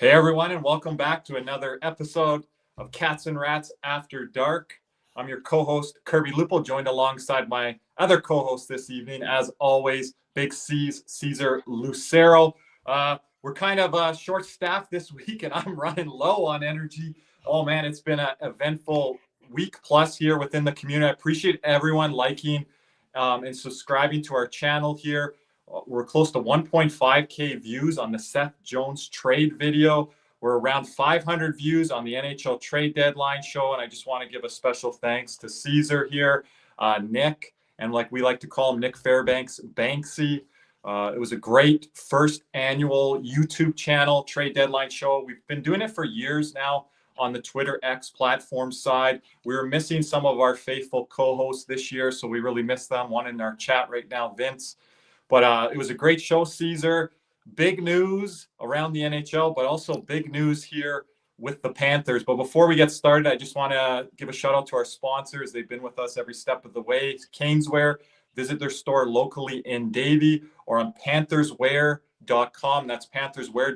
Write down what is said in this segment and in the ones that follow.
Hey everyone, and welcome back to another episode of Cats and Rats After Dark. I'm your co-host Kirby Lupo, joined alongside my other co-host this evening, as always, Big C's Caesar Lucero. We're kind of short-staffed this week, and I'm running low on energy. Oh man, it's been an eventful week plus here within the community. I appreciate everyone liking and subscribing to our channel here. We're close to 1.5K views on the Seth Jones trade video. We're around 500 views on the NHL trade deadline show. And I just want to give a special thanks to Caesar here, Nick, and like we like to call him, Nick Fairbanks, Banksy. It was a great first annual YouTube channel trade deadline show. We've been doing it for years now on the Twitter X platform side. We were missing some of our faithful co-hosts this year, so we really miss them. One in our chat right now, Vince. But it was a great show, Caesar. Big news around the NHL, but also big news here with the Panthers. But before we get started, I just want to give a shout out to our sponsors. They've been with us every step of the way. Caneswear, visit their store locally in Davie or on pantherswear.com. That's Pantherswear,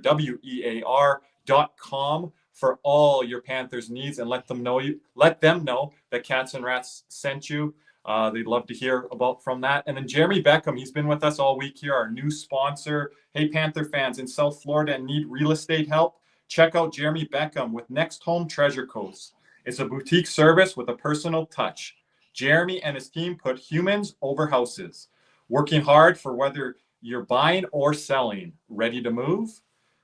WEAR.com for all your Panthers needs, and let them know that Cats and Rats sent you. They'd love to hear about from that. And then Jeremy Beckham, he's been with us all week here, our new sponsor. Hey, Panther fans in South Florida and need real estate help? Check out Jeremy Beckham with Next Home Treasure Coast. It's a boutique service with a personal touch. Jeremy and his team put humans over houses, working hard for whether you're buying or selling. Ready to move?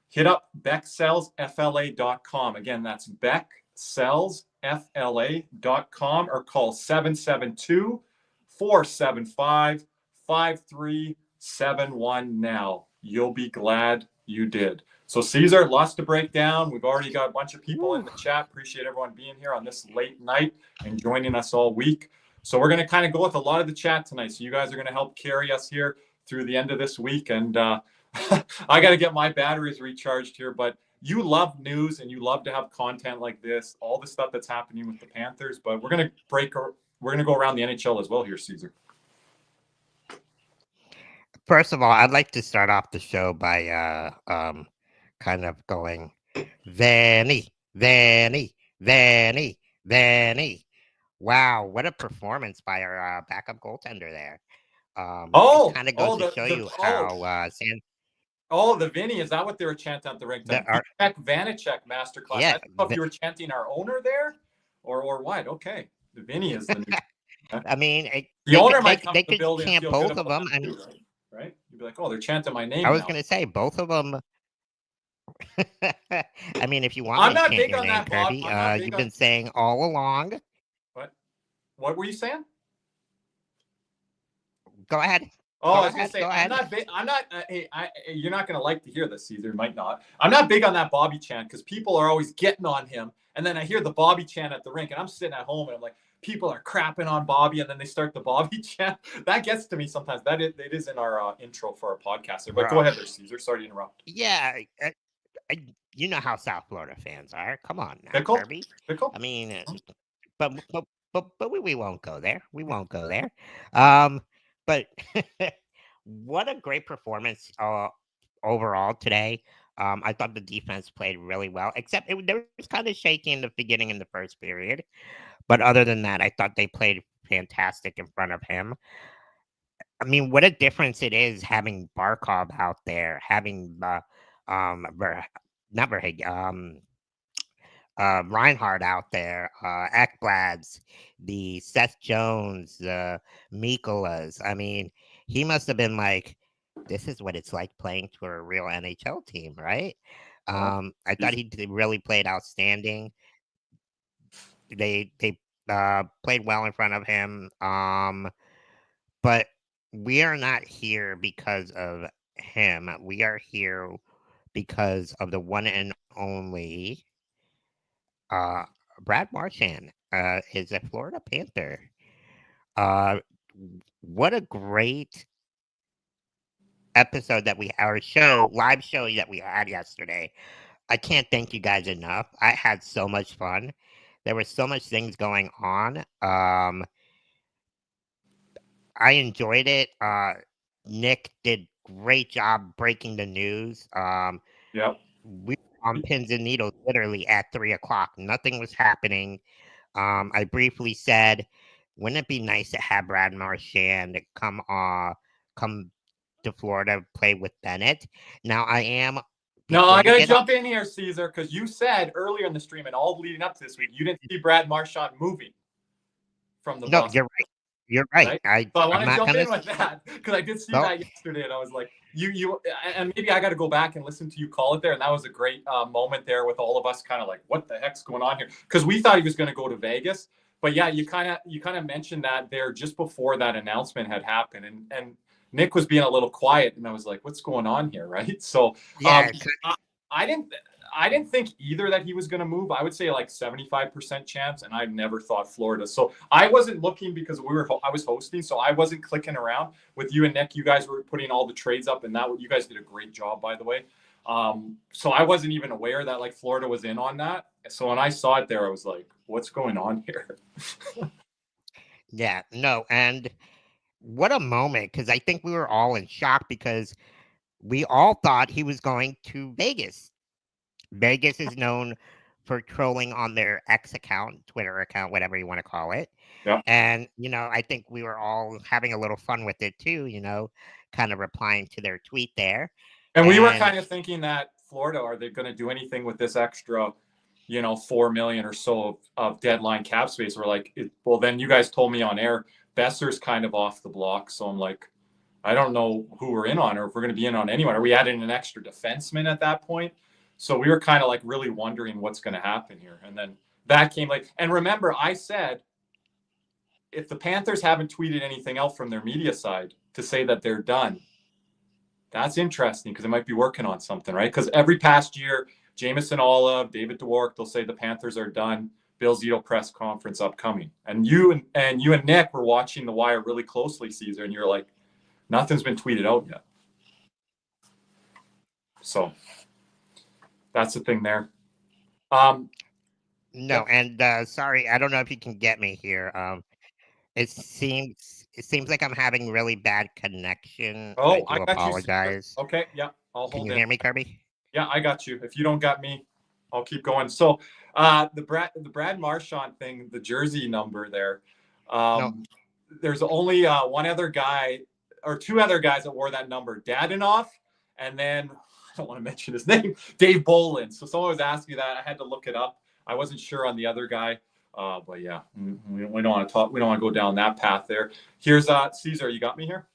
Hit up BeckSellsFLA.com. Again, that's BeckSellsFLA.com or call 772-475-5371 now. You'll be glad you did. So Caesar, lots to break down. We've already got a bunch of people in the chat. Appreciate everyone being here on this late night and joining us all week. So we're going to kind of go with a lot of the chat tonight. So you guys are going to help carry us here through the end of this week. And I got to get my batteries recharged here, but you love news and you love to have content like this, all the stuff that's happening with the Panthers. But we're going to go around the NHL as well here, Caesar. First of all, I'd like to start off the show by kind of going, Vanny. Wow, what a performance by our backup goaltender there. It kind of goes to show you how the Vinny, is that what they were chanting at the rink? Vanacek masterclass. Yeah, I don't know if you were chanting our owner there or what. Okay, the Vinny is the new. I mean, the owner might come they to the building chant and feel both of them. I mean, right? You'd be like, oh, they're chanting my name. I was going to say both of them. I mean, if you want I'm me to not chant big your on name, that, Bob. Kirby, you've been saying all along. What were you saying? Go ahead. Oh, I was going to say, I'm not big. You're not going to like to hear this, Caesar. Might not. I'm not big on that Bobby chant because people are always getting on him. And then I hear the Bobby chant at the rink and I'm sitting at home and I'm like, people are crapping on Bobby. And then they start the Bobby chant. That gets to me sometimes. It is in our intro for our podcast. But go ahead there, Caesar. Sorry to interrupt. Yeah. You know how South Florida fans are. Come on now, Kirby. I mean, but we won't go there. We won't go there. But what a great performance overall today. I thought the defense played really well, except there was kind of shaky in the beginning in the first period. But other than that, I thought they played fantastic in front of him. I mean, what a difference it is having Barkov out there, having Reinhardt out there, Ekblads, the Seth Jones, Mikolas. I mean, he must have been like, this is what it's like playing for a real NHL team, right? I thought he really played outstanding. They played well in front of him. But we are not here because of him. We are here because of the one and only Brad Marchand is a Florida Panther. What a great episode that live show that we had yesterday. I can't thank you guys enough. I had so much fun. There were so much things going on. I enjoyed it. Nick did great job breaking the news. Yep. We on pins and needles, literally at 3:00. Nothing was happening. I briefly said, wouldn't it be nice to have Brad Marchand come to Florida, play with Bennett? Now I am. No, I got to jump in here, Caesar, because you said earlier in the stream and all leading up to this week, you didn't see Brad Marchand moving from the bus. No, you're right. You're right. So I want to jump in with that because I did see that yesterday, and I was like, and maybe I got to go back and listen to you call it there, and that was a great moment there with all of us, kind of like, what the heck's going on here? Because we thought he was going to go to Vegas, but yeah, you kind of mentioned that there just before that announcement had happened, and Nick was being a little quiet, and I was like, what's going on here, right? So yeah, I didn't think either that he was going to move. I would say like 75% chance, and I never thought Florida. So I wasn't looking because I was hosting, so I wasn't clicking around with you and Nick. You guys were putting all the trades up, and you guys did a great job, by the way. So I wasn't even aware that like Florida was in on that. So when I saw it there, I was like, what's going on here? Yeah, no, and what a moment, because I think we were all in shock because we all thought he was going to Vegas. Vegas is known for trolling on their X account, Twitter account, whatever you want to call it. Yeah. And, I think we were all having a little fun with it too, kind of replying to their tweet there. And we were kind of thinking that Florida, are they going to do anything with this extra, $4 million or so of deadline cap space? We're like, well, then you guys told me on air, Besser's kind of off the block. So I'm like, I don't know who we're in on or if we're going to be in on anyone. Are we adding an extra defenseman at that point? So we were kind of like really wondering what's going to happen here. And then that came like, and remember, I said, if the Panthers haven't tweeted anything out from their media side to say that they're done, that's interesting because they might be working on something, right? Because every past year, Jameson Olive, David DeWark, they'll say the Panthers are done. Bill Zito press conference upcoming. And you and Nick were watching The Wire really closely, Caesar, and you're like, nothing's been tweeted out yet. So that's the thing there. No, and sorry, I don't know if you can get me here. It seems like I'm having really bad connection. Oh, I do apologize. Okay, yeah, I'll hold Can you hear me, Kirby? Yeah, I got you. If you don't got me, I'll keep going. So the Brad Marchand thing, the jersey number there. There's only one other guy or two other guys that wore that number, Dadonov, and then I don't want to mention his name, Dave Bolin. So someone was asking me that. I had to look it up. I wasn't sure on the other guy. But yeah, we don't want to talk. We don't want to go down that path there. Here's Caesar. You got me here?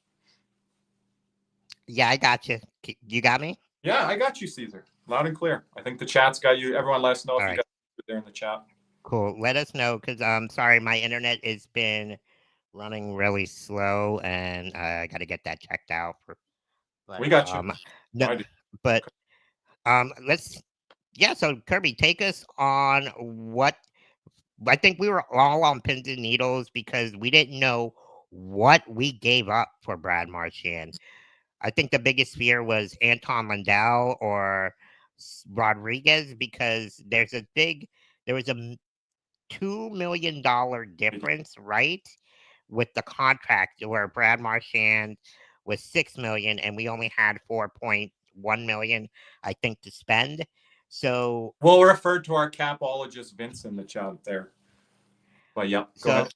Yeah, I got you. You got me? Yeah, I got you, Caesar. Loud and clear. I think the chat's got you. Everyone let us know if you got it there in the chat. Cool. Let us know because I'm sorry, my internet has been running really slow, and I got to get that checked out. We got you. No, but So Kirby, take us on what. I think we were all on pins and needles because we didn't know what we gave up for Brad Marchand. I think the biggest fear was Anton Lundell or Rodriguez because there was a $2 million difference, right? With the contract where Brad Marchand was $6 million and we only had $4.1 million, I think, to spend. So we'll refer to our capologist Vince in the chat there. But yeah, go ahead.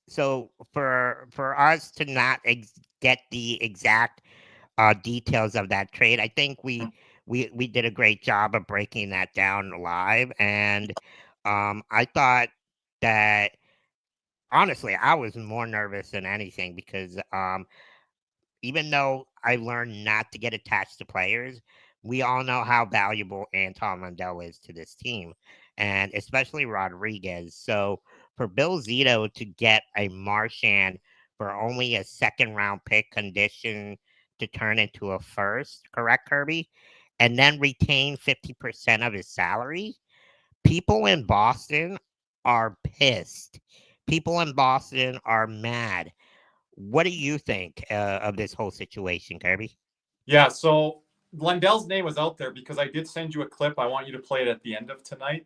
So for us to not get the exact details of that trade, I think we did a great job of breaking that down live, and I thought that honestly I was more nervous than anything because even though I learned not to get attached to players, we all know how valuable Anton Lundell is to this team, and especially Rodriguez. So for Bill Zito to get a Marchand for only a second-round pick condition to turn into a first, correct, Kirby? And then retain 50% of his salary, people in Boston are pissed. People in Boston are mad. What do you think of this whole situation, Kirby? Yeah, so Lundell's name was out there because I did send you a clip. I want you to play it at the end of tonight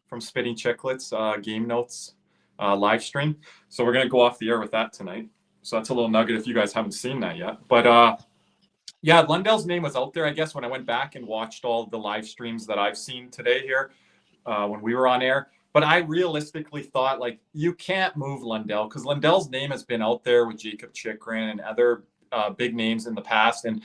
from Spitting Chicklets Game Notes live stream. So we're going to go off the air with that tonight. So that's a little nugget if you guys haven't seen that yet. But Yeah, Lundell's name was out there, I guess, when I went back and watched all the live streams that I've seen today here when we were on air. But I realistically thought, like, you can't move Lundell because Lundell's name has been out there with Jacob Chikrin and other big names in the past. And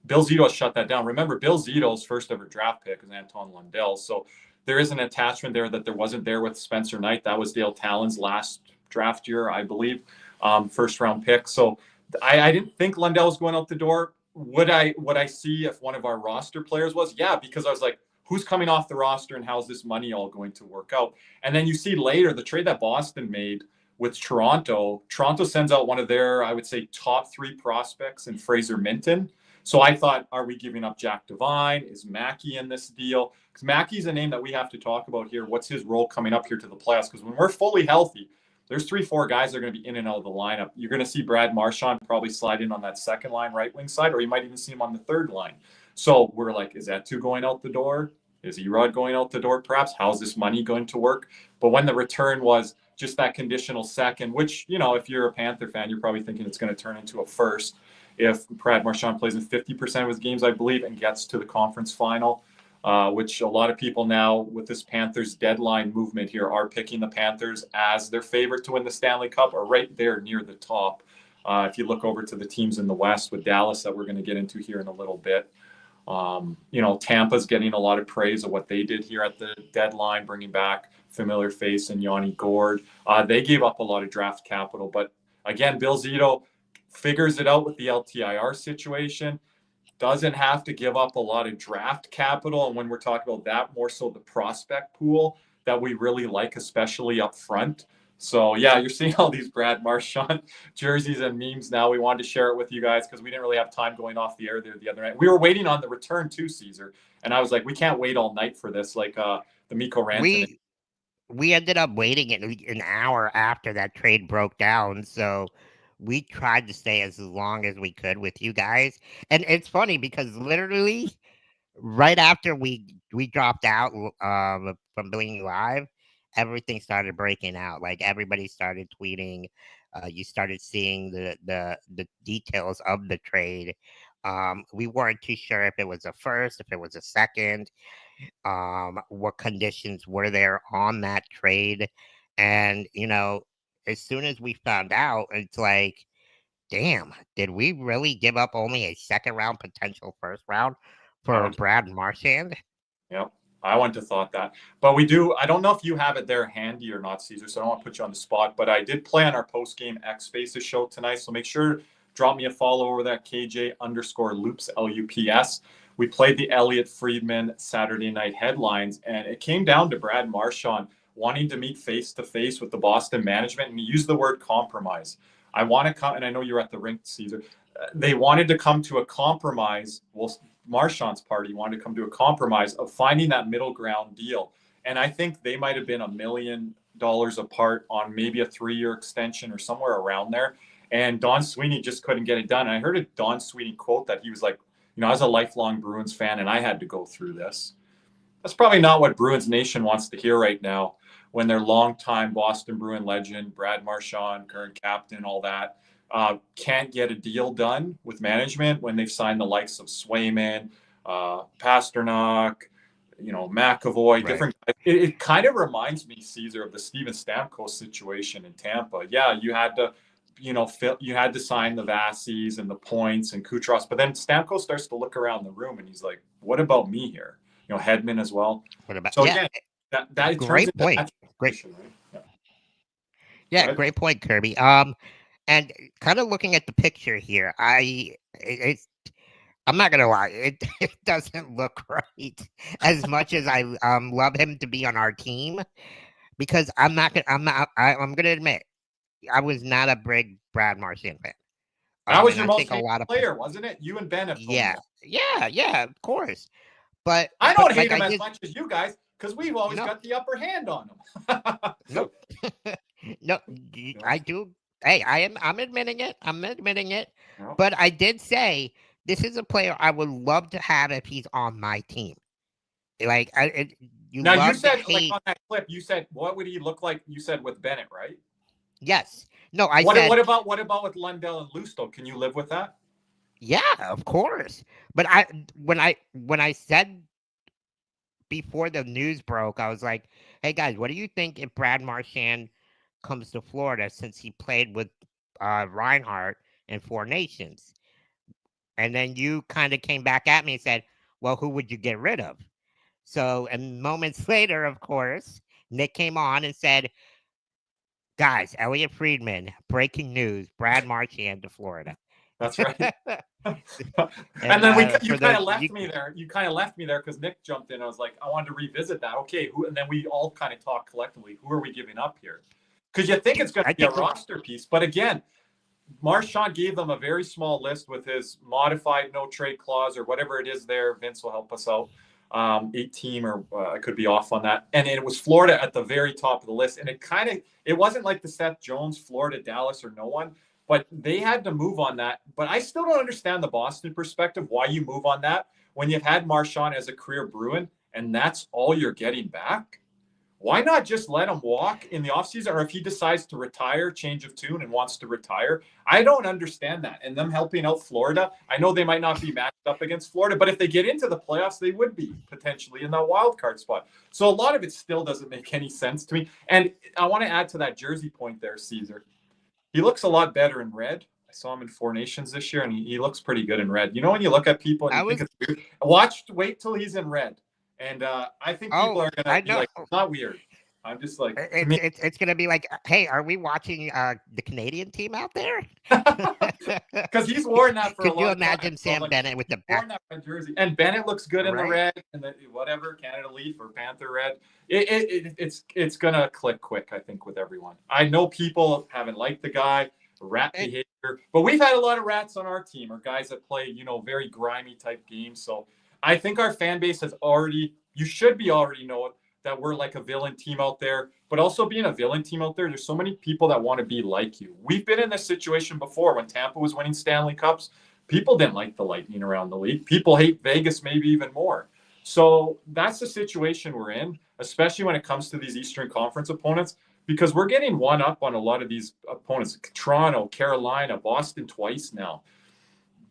Bill Zito shut that down. Remember, Bill Zito's first ever draft pick was Anton Lundell. So there is an attachment there that there wasn't there with Spencer Knight. That was Dale Talon's last draft year, I believe, first round pick. So I didn't think Lundell was going out the door. Would I see if one of our roster players was? Yeah, because I was like, who's coming off the roster and how's this money all going to work out? And then you see later the trade that Boston made with Toronto. Toronto sends out one of their, I would say, top 3 prospects in Fraser Minton. So I thought, are we giving up Jack Devine? Is Mackey in this deal? Because Mackey's a name that we have to talk about here. What's his role coming up here to the playoffs? Because when we're fully healthy, there's 3-4 guys that are going to be in and out of the lineup. You're going to see Brad Marchand probably slide in on that second line right wing side, or you might even see him on the third line. So we're like, is Etu going out the door? Is Erod going out the door perhaps? How's this money going to work? But when the return was just that conditional second, which, if you're a Panther fan, you're probably thinking it's going to turn into a first if Brad Marchand plays in 50% of his games, I believe, and gets to the conference final, which a lot of people now with this Panthers deadline movement here are picking the Panthers as their favorite to win the Stanley Cup, or right there near the top. If you look over to the teams in the West with Dallas that we're going to get into here in a little bit, Tampa's getting a lot of praise of what they did here at the deadline, bringing back familiar face and Yanni Gourde. They gave up a lot of draft capital, but again, Bill Zito figures it out with the LTIR situation, doesn't have to give up a lot of draft capital. And when we're talking about that, more so the prospect pool that we really like, especially up front. So, yeah, you're seeing all these Brad Marchand jerseys and memes now. We wanted to share it with you guys because we didn't really have time going off the air there the other night. We were waiting on the return too, Caesar. And I was like, we can't wait all night for this, like the Mikko Rantanen. We ended up waiting an hour after that trade broke down, so we tried to stay as long as we could with you guys. And it's funny because literally right after we dropped out from doing live, everything started breaking out. Like everybody started tweeting. You started seeing the details of the trade. We weren't too sure if it was a first, if it was a second, what conditions were there on that trade. And, as soon as we found out, it's like, damn, did we really give up only a second round potential first round for Brad Marchand? Yep. I wouldn't have thought that. But we do. I don't know if you have it there handy or not, Caesar, so I don't want to put you on the spot. But I did play on our post-game X Spaces show tonight. So make sure, drop me a follow over that KJ_Loops, LUPS. We played the Elliott Friedman Saturday night headlines, and it came down to Brad Marchand wanting to meet face-to-face with the Boston management, and he used the word compromise. I want to come, and I know you're at the rink, Caesar. They wanted to come to a compromise. Well, Marchand's party wanted to come to a compromise of finding that middle ground deal. And I think they might have been $1 million apart on maybe a 3-year extension or somewhere around there. And Don Sweeney just couldn't get it done. And I heard a Don Sweeney quote that he was like, I was a lifelong Bruins fan and I had to go through this. That's probably not what Bruins Nation wants to hear right now when their longtime Boston Bruin legend, Brad Marchand, current captain, all that, can't get a deal done with management when they've signed the likes of Swayman, Pasternak, McAvoy, right. Different. It kind of reminds me, Caesar, of the Steven Stamkos situation in Tampa. Yeah, you had to, you had to sign the Vassies and the Points and Kucherovs, but then Stamkos starts to look around the room and he's like, "What about me here?" Hedman as well. What about? So yeah, again, that great point. Great. Right? Yeah, great point, Kirby. And kind of looking at the picture here, I'm not gonna lie, it doesn't look right as much as I love him to be on our team, because I'm gonna admit I was not a big Brad Marchand fan. That was your most hated player, wasn't it? You and Ben have told me that. Yeah, of course. But I don't hate him as much as you guys because we've always got the upper hand on him. No, no, I do. Hey, I'm admitting it. No. But I did say this is a player I would love to have if he's on my team. Like, you said like on that clip, you said what would he look like? You said with Bennett, right? Yes. No, I said. What about with Lundell and Lusto? Can you live with that? Yeah, of course. But when I said before the news broke, I was like, "Hey guys, what do you think if Brad Marchand comes to Florida since he played with Reinhardt in Four Nations?" And then you kind of came back at me and said, "Well, who would you get rid of?" So, and moments later, of course, Nick came on and said, "Guys, Elliot Friedman, breaking news: Brad Marchand to Florida." That's right. And And then you for kind those, of left me there. You kind of left me there because Nick jumped in. I was like, I wanted to revisit that. Okay, who? And then we all kind of talked collectively. Who are we giving up here? Because you think it's going to I be a think roster piece, but again, Marchand gave them a very small list with his modified no trade clause or whatever it is there. Vince will help us out. 8 team, or I could be off on that. And it was Florida at the very top of the list. And it wasn't like the Seth Jones, Florida, Dallas, or no one, but they had to move on that. But I still don't understand the Boston perspective, why you move on that when you've had Marchand as a career Bruin and that's all you're getting back. Why not just let him walk in the offseason? Or if he decides to retire, change of tune and wants to retire, I don't understand that. And them helping out Florida, I know they might not be matched up against Florida, but if they get into the playoffs, they would be potentially in that wild card spot. So a lot of it still doesn't make any sense to me. And I want to add to that Jersey point there, Caesar. He looks a lot better in red. I saw him in Four Nations this year, and he looks pretty good in red. You know, when you look at people and you think it's weird, wait till he's in red. And I think people are going to be like, it's not weird. I'm just like, it's gonna be like, hey, are we watching the Canadian team out there? Because he's worn that for a long time. Could you imagine Sam Bennett with the worn that red jersey? And Bennett looks good in the red and the whatever Canada Leaf or Panther red. It's gonna click quick, I think, with everyone. I know people haven't liked the guy, rat behavior, but we've had a lot of rats on our team, or guys that play, very grimy type games. So I think our fan base has already. You should be already know it, that we're like a villain team out there, but also being a villain team out there, there's so many people that want to be like you. We've been in this situation before when Tampa was winning Stanley Cups. People didn't like the Lightning around the league. People hate Vegas maybe even more. So that's the situation we're in, especially when it comes to these Eastern Conference opponents, because we're getting one up on a lot of these opponents. Toronto, Carolina, Boston twice now.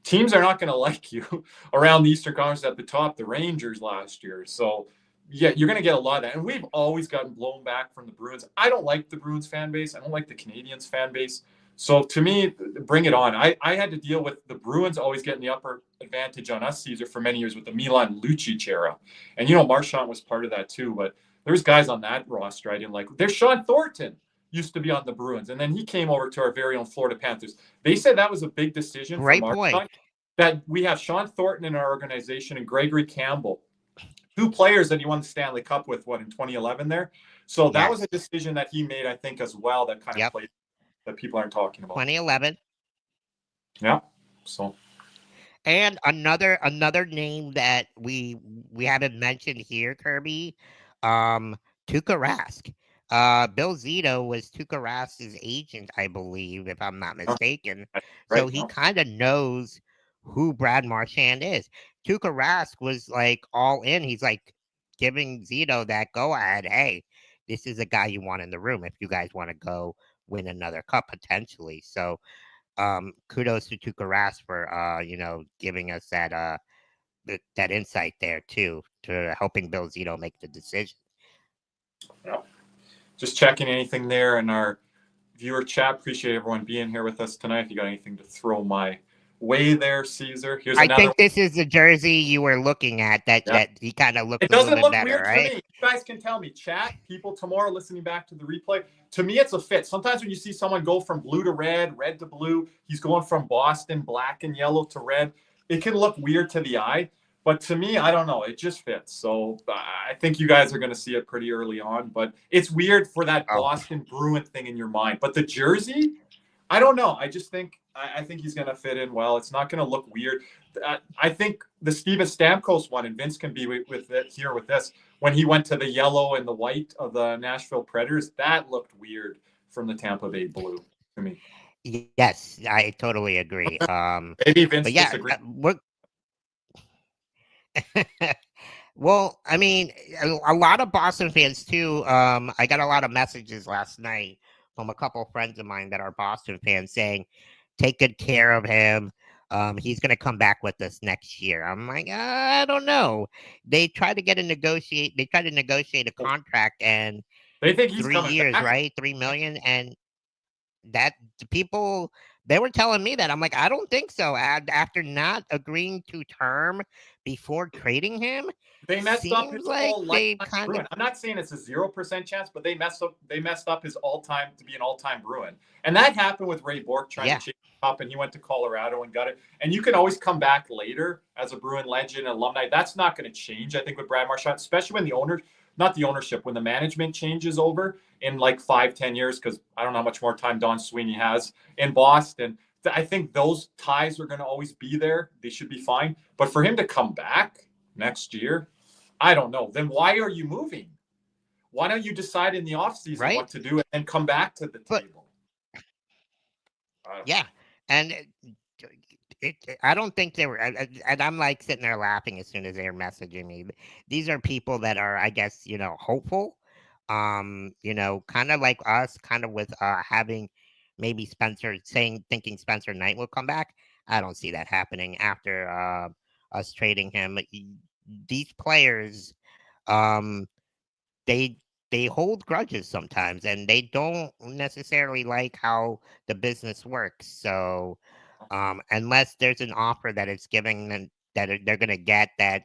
Teams are not going to like you around the Eastern Conference at the top, the Rangers last year. So yeah, you're going to get a lot of that. And we've always gotten blown back from the Bruins. I don't like the Bruins fan base. I don't like the Canadians fan base. So to me, bring it on. I had to deal with the Bruins always getting the upper advantage on us, Caesar, for many years with the Milan Lucic era. And, Marchand was part of that too. But there's guys on that roster I didn't like. There's Sean Thornton used to be on the Bruins. And then he came over to our very own Florida Panthers. They said that was a big decision for Marchand. That we have Sean Thornton in our organization and Gregory Campbell, 2 players that he won the Stanley Cup with, in 2011 there. So that was a decision that he made, I think, as well, that kind of played, that people aren't talking about. 2011. Yeah. So. And another name that we haven't mentioned here, Kirby, Tuukka Rask. Bill Zito was Tuukka Rask's agent, I believe, if I'm not mistaken. Right. So he kind of knows who Brad Marchand is. Tuukka Rask was like all in. He's like giving Zito that go ahead. Hey, this is a guy you want in the room if you guys want to go win another cup potentially. So kudos to Tuukka Rask for giving us that that insight there too, to helping Bill Zito make the decision. Yeah. Just checking anything there in our viewer chat. Appreciate everyone being here with us tonight. If you got anything to throw my way there, Caesar. Here's another. I think this is the jersey you were looking at. That he kind of looked. It doesn't look better, weird right? to me. You guys can tell me, chat people tomorrow listening back to the replay. To me, it's a fit. Sometimes when you see someone go from blue to red, red to blue, he's going from Boston black and yellow to red. It can look weird to the eye, but to me, I don't know. It just fits. So I think you guys are going to see it pretty early on. But it's weird for that Boston Bruin thing in your mind. But the jersey, I don't know. I just think I think he's going to fit in well. It's not going to look weird. I think the Steven Stamkos one, and Vince can be with it here with this, when he went to the yellow and the white of the Nashville Predators, that looked weird from the Tampa Bay Blue to me. Yes, I totally agree. Maybe Vince disagrees. Well, I mean, a lot of Boston fans too. I got a lot of messages last night from a couple of friends of mine that are Boston fans saying, take good care of him. he's going to come back with us next year. I'm like, I don't know. They tried to negotiate a contract and They think he's 3 coming years, back. right? 3 million, and that the people they were telling me that. I'm like, I don't think so. After not agreeing to term before trading him, They messed up his seems like whole they lifetime kind of Bruin. I'm not saying it's a 0% chance, but they messed up his all-time to be an all-time Bruin. And that happened with Ray Bourque trying to chase him up, and he went to Colorado and got it. And you can always come back later as a Bruin legend, alumni. That's not going to change, I think, with Brad Marchand, especially when when the management changes over in like 5-10 years, because I don't know how much more time Don Sweeney has in Boston. I think those ties are going to always be there. They should be fine. But for him to come back next year, I don't know. Then why are you moving? Why don't you decide in the offseason what to do and come back to the table? Yeah, and I don't think they were. And I'm like sitting there laughing as soon as they're messaging me. These are people that are, I guess, hopeful. Kind of like us, kind of with having maybe thinking Spencer Knight will come back. I don't see that happening after us trading him. These players, um, they hold grudges sometimes, and they don't necessarily like how the business works. So, unless there's an offer that is giving them they're going to get that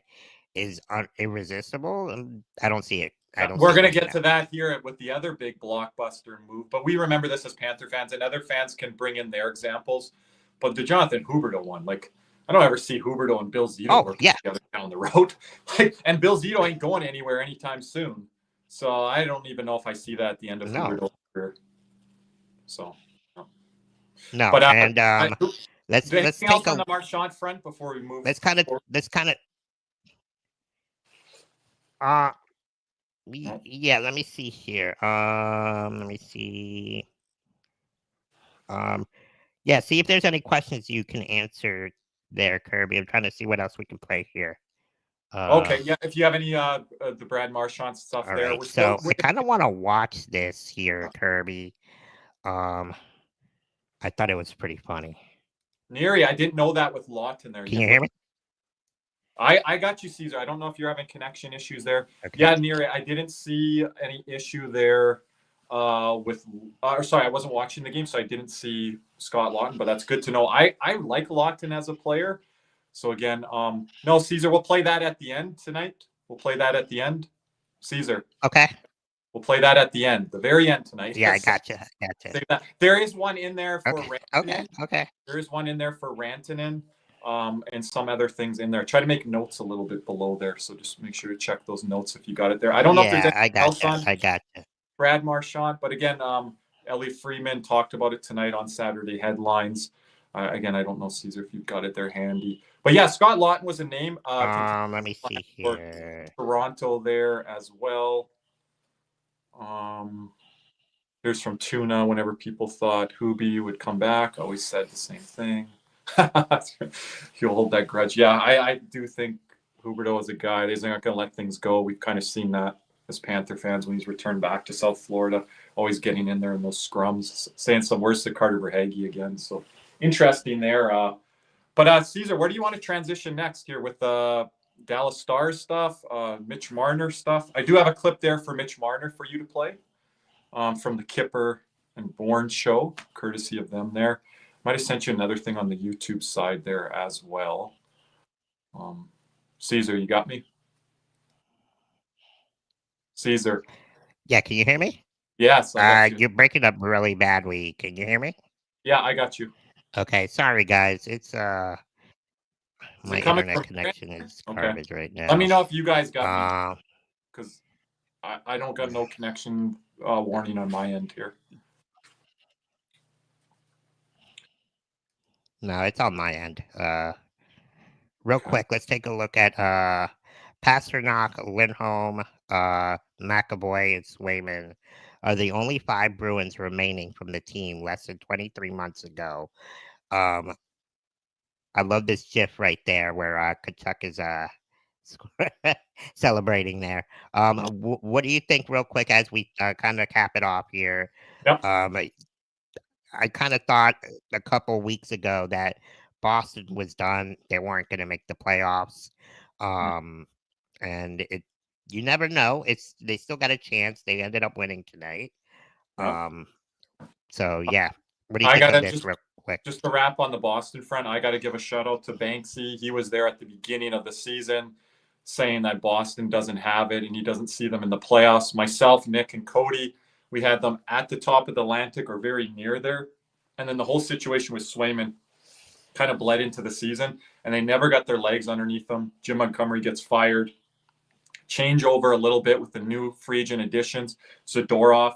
is irresistible, I don't see it. We're going to get to that here with the other big blockbuster move, but we remember this as Panther fans, and other fans can bring in their examples. But the Jonathan Huberdeau one, like, I don't ever see Huberdeau and Bill Zito working together down the road. And Bill Zito ain't going anywhere anytime soon. So I don't even know if I see that at the end of Huberdeau's career. So, no. But and let's take else on the Marchand front before we move. Let's kind of yeah. Let me see here. Let me see. Yeah. See if there's any questions you can answer there, Kirby. I'm trying to see what else we can play here. Okay, yeah. If you have any the Brad Marchand stuff there, right, so I kind of want to watch this here, Kirby. I thought it was pretty funny. Neary, I didn't know that with Lawton there. Can you hear me? I got you, Caesar. I don't know if you're having connection issues there. Okay. Yeah, Neary, I didn't see any issue there with. Sorry, I wasn't watching the game, so I didn't see Scott Lawton. But that's good to know. I like Lawton as a player. So again, no, Caesar, we'll play that at the end tonight. We'll play that at the end. Caesar. Okay. We'll play that at the end, the very end tonight. Yeah, I gotcha. There is one in there for Rantanen. Okay. There is one in there for Rantanen, and some other things in there. Try to make notes a little bit below there, so just make sure to check those notes if you got it there. I don't know if there's anything else on Brad Marchand, but again, Ellie Freeman talked about it tonight on Saturday headlines. Again, I don't know, Caesar, if you've got it there handy. But yeah, Scott Lawton was a name. Let me see here. Toronto there as well. Here's from Tuna. Whenever people thought Hubie would come back, always said the same thing. He'll hold that grudge. Yeah, I do think Huberdeau is a guy. He's not going to let things go. We've kind of seen that as Panther fans when he's returned back to South Florida, always getting in there in those scrums, saying some words to Carter Verhaeghe again. So interesting there. But Caesar, where do you want to transition next here with Dallas Stars stuff, Mitch Marner stuff? I do have a clip there for Mitch Marner for you to play from the Kipper and Bourne show, courtesy of them there. Might have sent you another thing on the YouTube side there as well. Caesar, you got me? Caesar. Yeah, can you hear me? Yes, I got you. You're breaking up really badly. Can you hear me? Yeah, I got you. Okay, sorry guys. It's my internet connection is garbage right now. Let me know if you guys got me, because I don't got no connection warning on my end here. No, it's on my end. Real quick, let's take a look at Pasternak, Lindholm, McAvoy, and Swayman are the only 5 Bruins remaining from the team less than 23 months ago. I love this GIF right there where Kachuk is celebrating there. What do you think, real quick, as we kind of cap it off here? Yep. I kind of thought a couple weeks ago that Boston was done. They weren't going to make the playoffs. And you never know. They still got a chance. They ended up winning tonight. So yeah, what do you think of this real quick? Just to wrap on the Boston front, I got to give a shout out to Banksy. He was there at the beginning of the season saying that Boston doesn't have it and he doesn't see them in the playoffs. Myself, Nick, and Cody, we had them at the top of the Atlantic or very near there. And then the whole situation with Swayman kind of bled into the season, and they never got their legs underneath them. Jim Montgomery gets fired. Change over a little bit with the new free agent additions. Zadorov,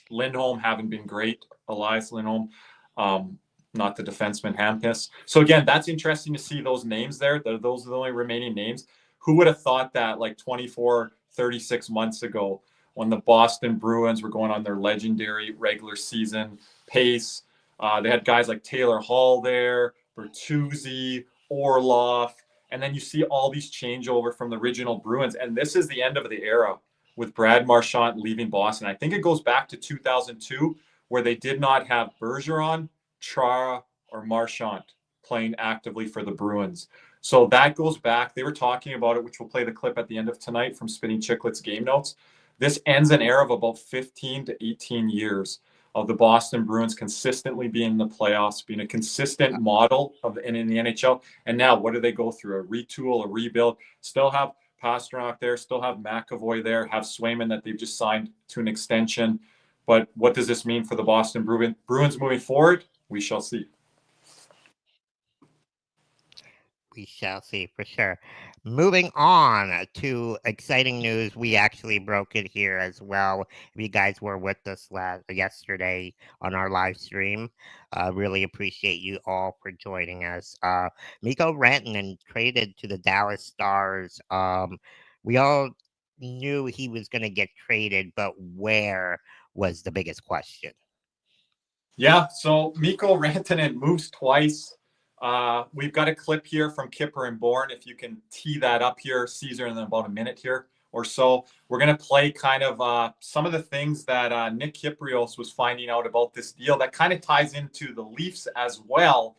Lindholm haven't been great. Elias Lindholm, not the defenseman Hampus. So again, that's interesting to see those names there. Those are the only remaining names. Who would have thought that like 24, 36 months ago when the Boston Bruins were going on their legendary regular season pace? They had guys like Taylor Hall there, Bertuzzi, Orlov, and then you see all these changeover from the original Bruins. And this is the end of the era with Brad Marchand leaving Boston. I think it goes back to 2002 where they did not have Bergeron, Chara, or Marchand playing actively for the Bruins. So that goes back. They were talking about it, which we'll play the clip at the end of tonight from Spinning Chicklets game notes. This ends an era of about 15 to 18 years of the Boston Bruins consistently being in the playoffs, being a consistent model in the NHL. And now what do they go through? A retool, a rebuild, still have Pastrnak there, still have McAvoy there, have Swayman that they've just signed to an extension. But what does this mean for the Boston Bruins moving forward? We shall see. We shall see for sure. Moving on to exciting news. We actually broke it here as well. If you guys were with us yesterday on our live stream, really appreciate you all for joining us. Mikko Rantanen traded to the Dallas Stars. We all knew he was going to get traded, but where was the biggest question? Yeah, so Mikko Rantanen moves twice. We've got a clip here from Kipper and Bourne. If you can tee that up here, Caesar, in about a minute here or so. We're going to play kind of some of the things that Nick Kypreos was finding out about this deal that kind of ties into the Leafs as well.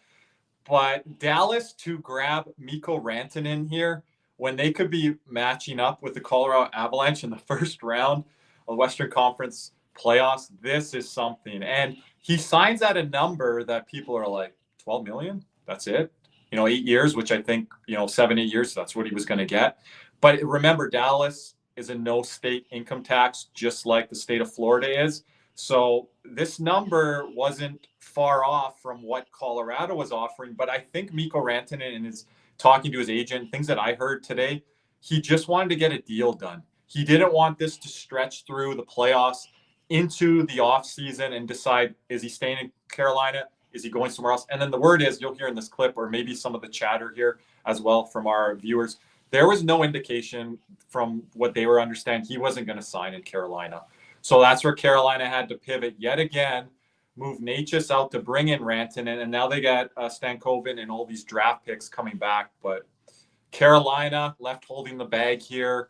But Dallas to grab Mikko Rantanen here when they could be matching up with the Colorado Avalanche in the first round of the Western Conference playoffs, this is something. And he signs at a number that people are like, 12 million? That's it? 8 years, which I think, 7, 8 years, that's what he was going to get. But remember, Dallas is a no state income tax, just like the state of Florida is. So this number wasn't far off from what Colorado was offering. But I think Mikko Rantanen, and his talking to his agent, things that I heard today, he just wanted to get a deal done. He didn't want this to stretch through the playoffs into the offseason and decide, is he staying in Carolina? Is he going somewhere else? And then the word is, you'll hear in this clip, or maybe some of the chatter here as well from our viewers, there was no indication from what they were understanding he wasn't going to sign in Carolina. So that's where Carolina had to pivot yet again, move Natchez out to bring in Rantanen, and now they got Stankoven and all these draft picks coming back. But Carolina left holding the bag here.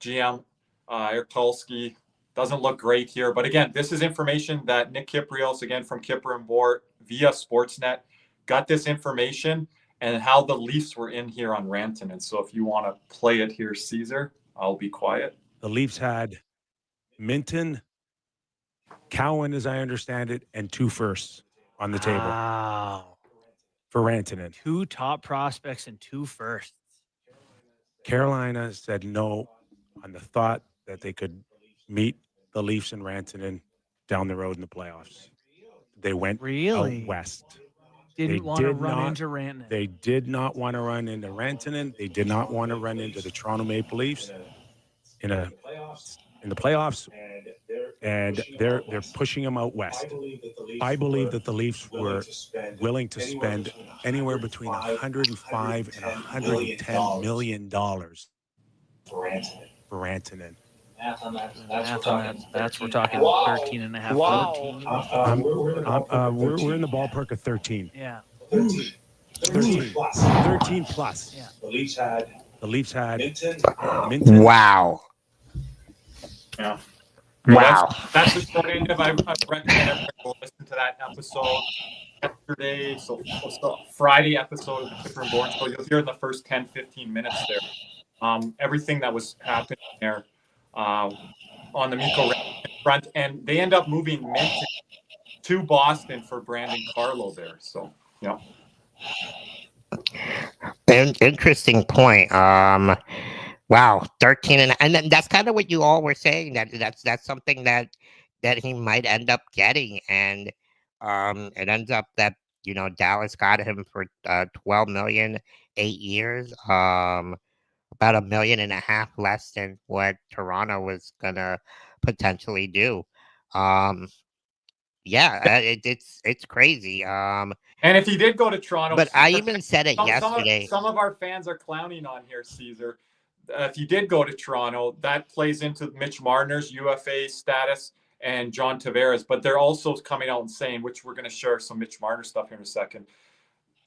GM Eric Tulsky doesn't look great here. But again, this is information that Nick Kypreos, again from Kipper and Bourne via Sportsnet, got this information and how the Leafs were in here on Rantanen. So if you want to play it here, Caesar, I'll be quiet. The Leafs had Minton, Cowan, as I understand it, and 2 firsts on the table. Wow. For Rantanen. 2 top prospects and 2 firsts. Carolina said no on the thought that they could meet the Leafs and Rantanen down the road in the playoffs. They went out west. Didn't want to run into Rantanen. They did not want to run into Rantanen. They did not want to run into the Toronto Maple Leafs in the playoffs, and they're pushing them out west. I believe that the Leafs were willing to spend anywhere between $105 and $110 million for Rantanen. We're talking 13 and a half. Wow. We're in the ballpark of 13. Yeah. 13 plus. Yeah. The Leafs had Minton. Wow. Yeah. Wow. That's the short end of. I recommend everyone go listen to that episode yesterday. So Friday episode of the Kipper and Bourne Show. You'll hear in the first 10-15 minutes there. Everything that was happening there on the Mikko front, and they end up moving Mint to Boston for Brandon Carlo there. So yeah. Interesting point. Wow, 13 and then that's kind of what you all were saying, that's something that he might end up getting, and it ends up that Dallas got him for 12 million, 8 years, about $1.5 million less than what Toronto was gonna potentially do. Yeah, it's crazy. And if he did go to Toronto, but I even said it yesterday. Some of our fans are clowning on here, Caesar. If he did go to Toronto, that plays into Mitch Marner's UFA status and John Tavares. But they're also coming out and saying, which we're going to share some Mitch Marner stuff here in a second.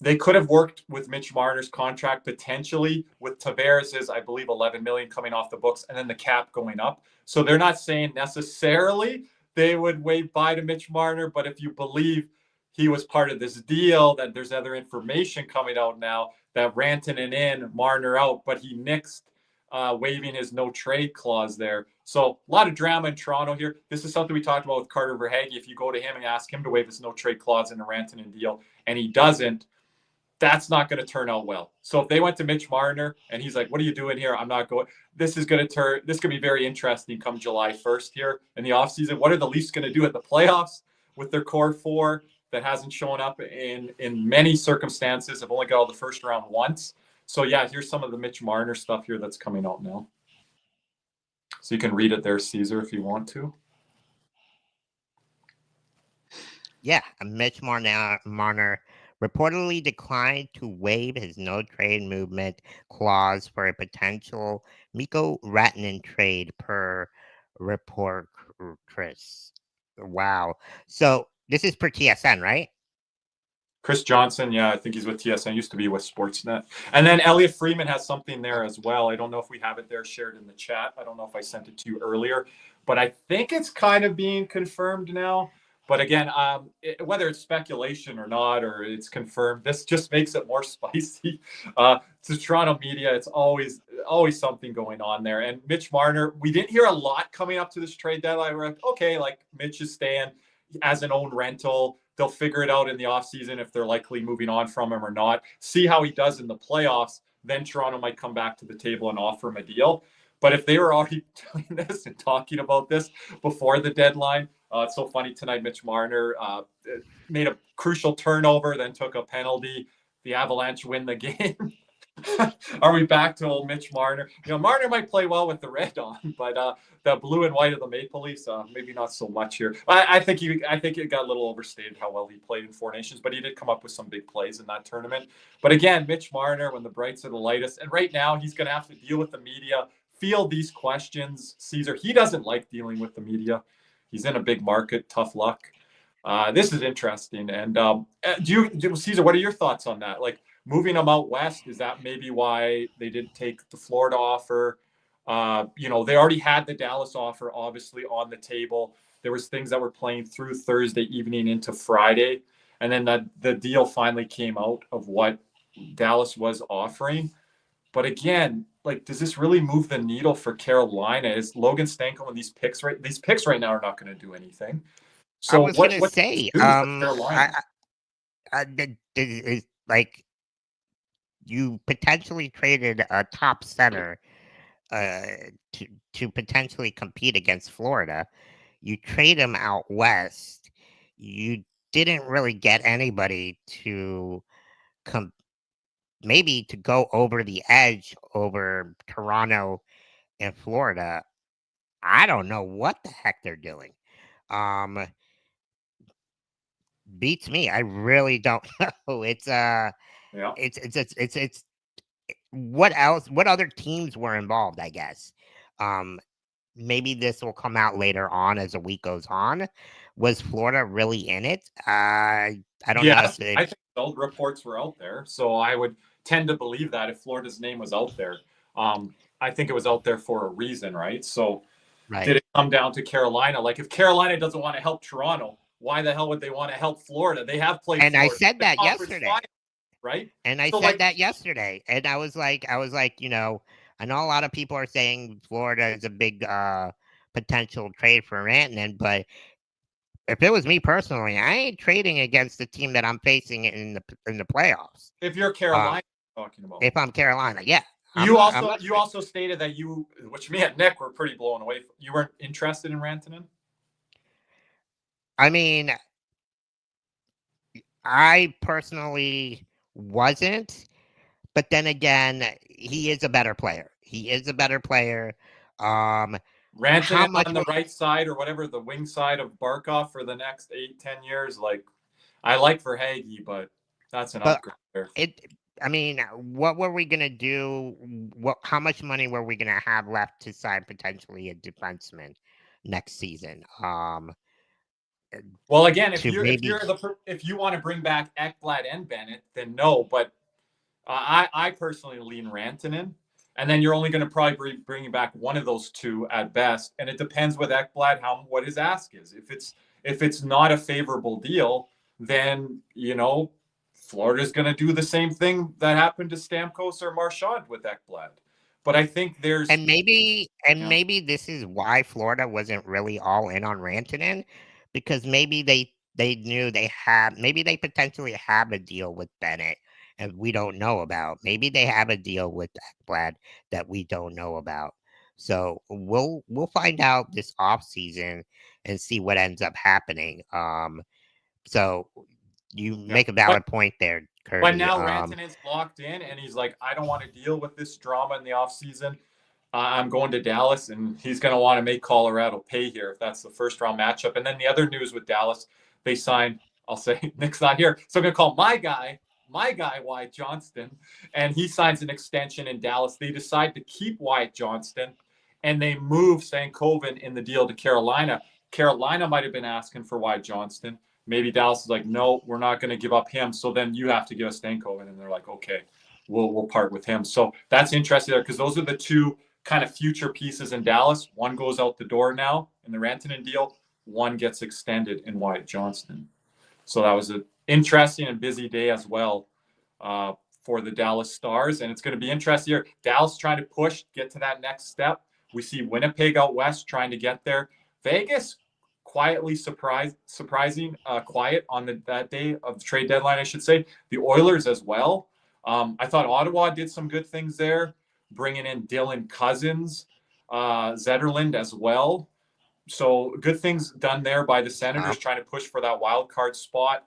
They could have worked with Mitch Marner's contract potentially with Tavares's, I believe, $11 million coming off the books, and then the cap going up. So they're not saying necessarily they would wave bye to Mitch Marner, but if you believe he was part of this deal, that there's other information coming out now that Rantanen in, Marner out, but he nixed waiving his no trade clause there. So a lot of drama in Toronto here. This is something we talked about with Carter Verhaeghe. If you go to him and ask him to waive his no trade clause in a Rantanen deal, and he doesn't, that's not going to turn out well. So if they went to Mitch Marner and he's like, what are you doing here? I'm not going. This is going to be very interesting come July 1st here in the offseason. What are the Leafs going to do at the playoffs with their core four that hasn't shown up in many circumstances? Have only got all the first round once. So yeah, here's some of the Mitch Marner stuff here that's coming out now. So you can read it there, Caesar, if you want to. Yeah, Mitch Marner reportedly declined to waive his no-trade movement clause for a potential Mikko Rantanen trade per report, Chris. Wow. So this is per TSN, right? Chris Johnson, yeah, I think he's with TSN. Used to be with Sportsnet. And then Elliot Freeman has something there as well. I don't know if we have it there shared in the chat. I don't know if I sent it to you earlier, but I think it's kind of being confirmed now. But again, whether it's speculation or not, or it's confirmed, this just makes it more spicy. To Toronto media, it's always something going on there. And Mitch Marner, we didn't hear a lot coming up to this trade deadline. We're like, okay, like Mitch is staying as an owned rental. They'll figure it out in the offseason if they're likely moving on from him or not. See how he does in the playoffs. Then Toronto might come back to the table and offer him a deal. But if they were already doing this and talking about this before the deadline, it's so funny tonight. Mitch Marner made a crucial turnover, then took a penalty. The Avalanche win the game. Are we back to old Mitch Marner? Marner might play well with the red on, but the blue and white of the Maple Leafs, maybe not so much here. I think it got a little overstated how well he played in Four Nations, but he did come up with some big plays in that tournament. But again, Mitch Marner, when the brights are the lightest, and right now he's going to have to deal with the media, field these questions. Caesar, he doesn't like dealing with the media. He's in a big market, tough luck. This is interesting. And Caesar, what are your thoughts on that? Like, moving them out west, is that maybe why they didn't take the Florida offer? They already had the Dallas offer, obviously, on the table. There was things that were playing through Thursday evening into Friday. And then the deal finally came out of what Dallas was offering. But again, like, does this really move the needle for Carolina? Is Logan Stanko and these picks right now are not going to do anything. So I was going to say, like, you potentially traded a top center to potentially compete against Florida. You trade him out west. You didn't really get anybody to maybe to go over the edge over Toronto and Florida. I don't know what the heck they're doing. Beats me. I really don't know. It's what else? What other teams were involved? I guess. Maybe this will come out later on as the week goes on. Was Florida really in it? I don't know. I think old reports were out there, so I would tend to believe that if Florida's name was out there. I think it was out there for a reason, right? So Right. Did it come down to Carolina? Like, if Carolina doesn't want to help Toronto, why the hell would they want to help Florida? They have played And Florida. I said that yesterday. Final, right? And I so, said that yesterday. And I was like, you know, I know a lot of people are saying Florida is a big potential trade for Rantanen, but if it was me personally, I ain't trading against the team that I'm facing in the playoffs. If you're Carolina talking about. If I'm Carolina, yeah. You also stated that which me and Nick were pretty blown away. You weren't interested in Rantanen? I mean, I personally wasn't, but then again, he is a better player. Rantanen on the right side or whatever, the wing side of Barkov for the next 8-10 years. Like, I like Verhaeghe, but that's an upgrade there. I mean, what were we gonna do? How much money were we gonna have left to sign potentially a defenseman next season? Well, again, if you want to bring back Ekblad and Bennett, then no. But I personally lean Rantanen, and then you're only going to probably be bringing back one of those two at best, and it depends with Ekblad what his ask is. If it's not a favorable deal, then Florida's going to do the same thing that happened to Stamkos or Marchand with Ekblad. But I think maybe this is why Florida wasn't really all in on Rantanen, because maybe they knew maybe they potentially have a deal with Bennett and we don't know about. Maybe they have a deal with Ekblad that we don't know about. So we'll find out this offseason and see what ends up happening. So you make a valid point there, Kirby. But now Rantanen's locked in, and he's like, I don't want to deal with this drama in the offseason. I'm going to Dallas, and he's going to want to make Colorado pay here if that's the first-round matchup. And then the other news with Dallas, they signed, I'll say, Nick's not here, so I'm going to call my guy, Wyatt Johnston, and he signs an extension in Dallas. They decide to keep Wyatt Johnston, and they move Stankoven in the deal to Carolina. Carolina might have been asking for Wyatt Johnston. Maybe Dallas is like, no, we're not going to give up him. So then you have to give us Stankoven. And they're like, okay, we'll part with him. So that's interesting there because those are the two kind of future pieces in Dallas. One goes out the door now in the Rantanen deal. One gets extended in Wyatt Johnston. So that was an interesting and busy day as well for the Dallas Stars. And it's going to be interesting here. Dallas trying to push, get to that next step. We see Winnipeg out west trying to get there. Vegas quietly surprising quiet on that day of the trade deadline, I should say. The Oilers as well. I thought Ottawa did some good things there, bringing in Dylan Cousins, Zetterlund as well. So good things done there by the Senators trying to push for that wild card spot.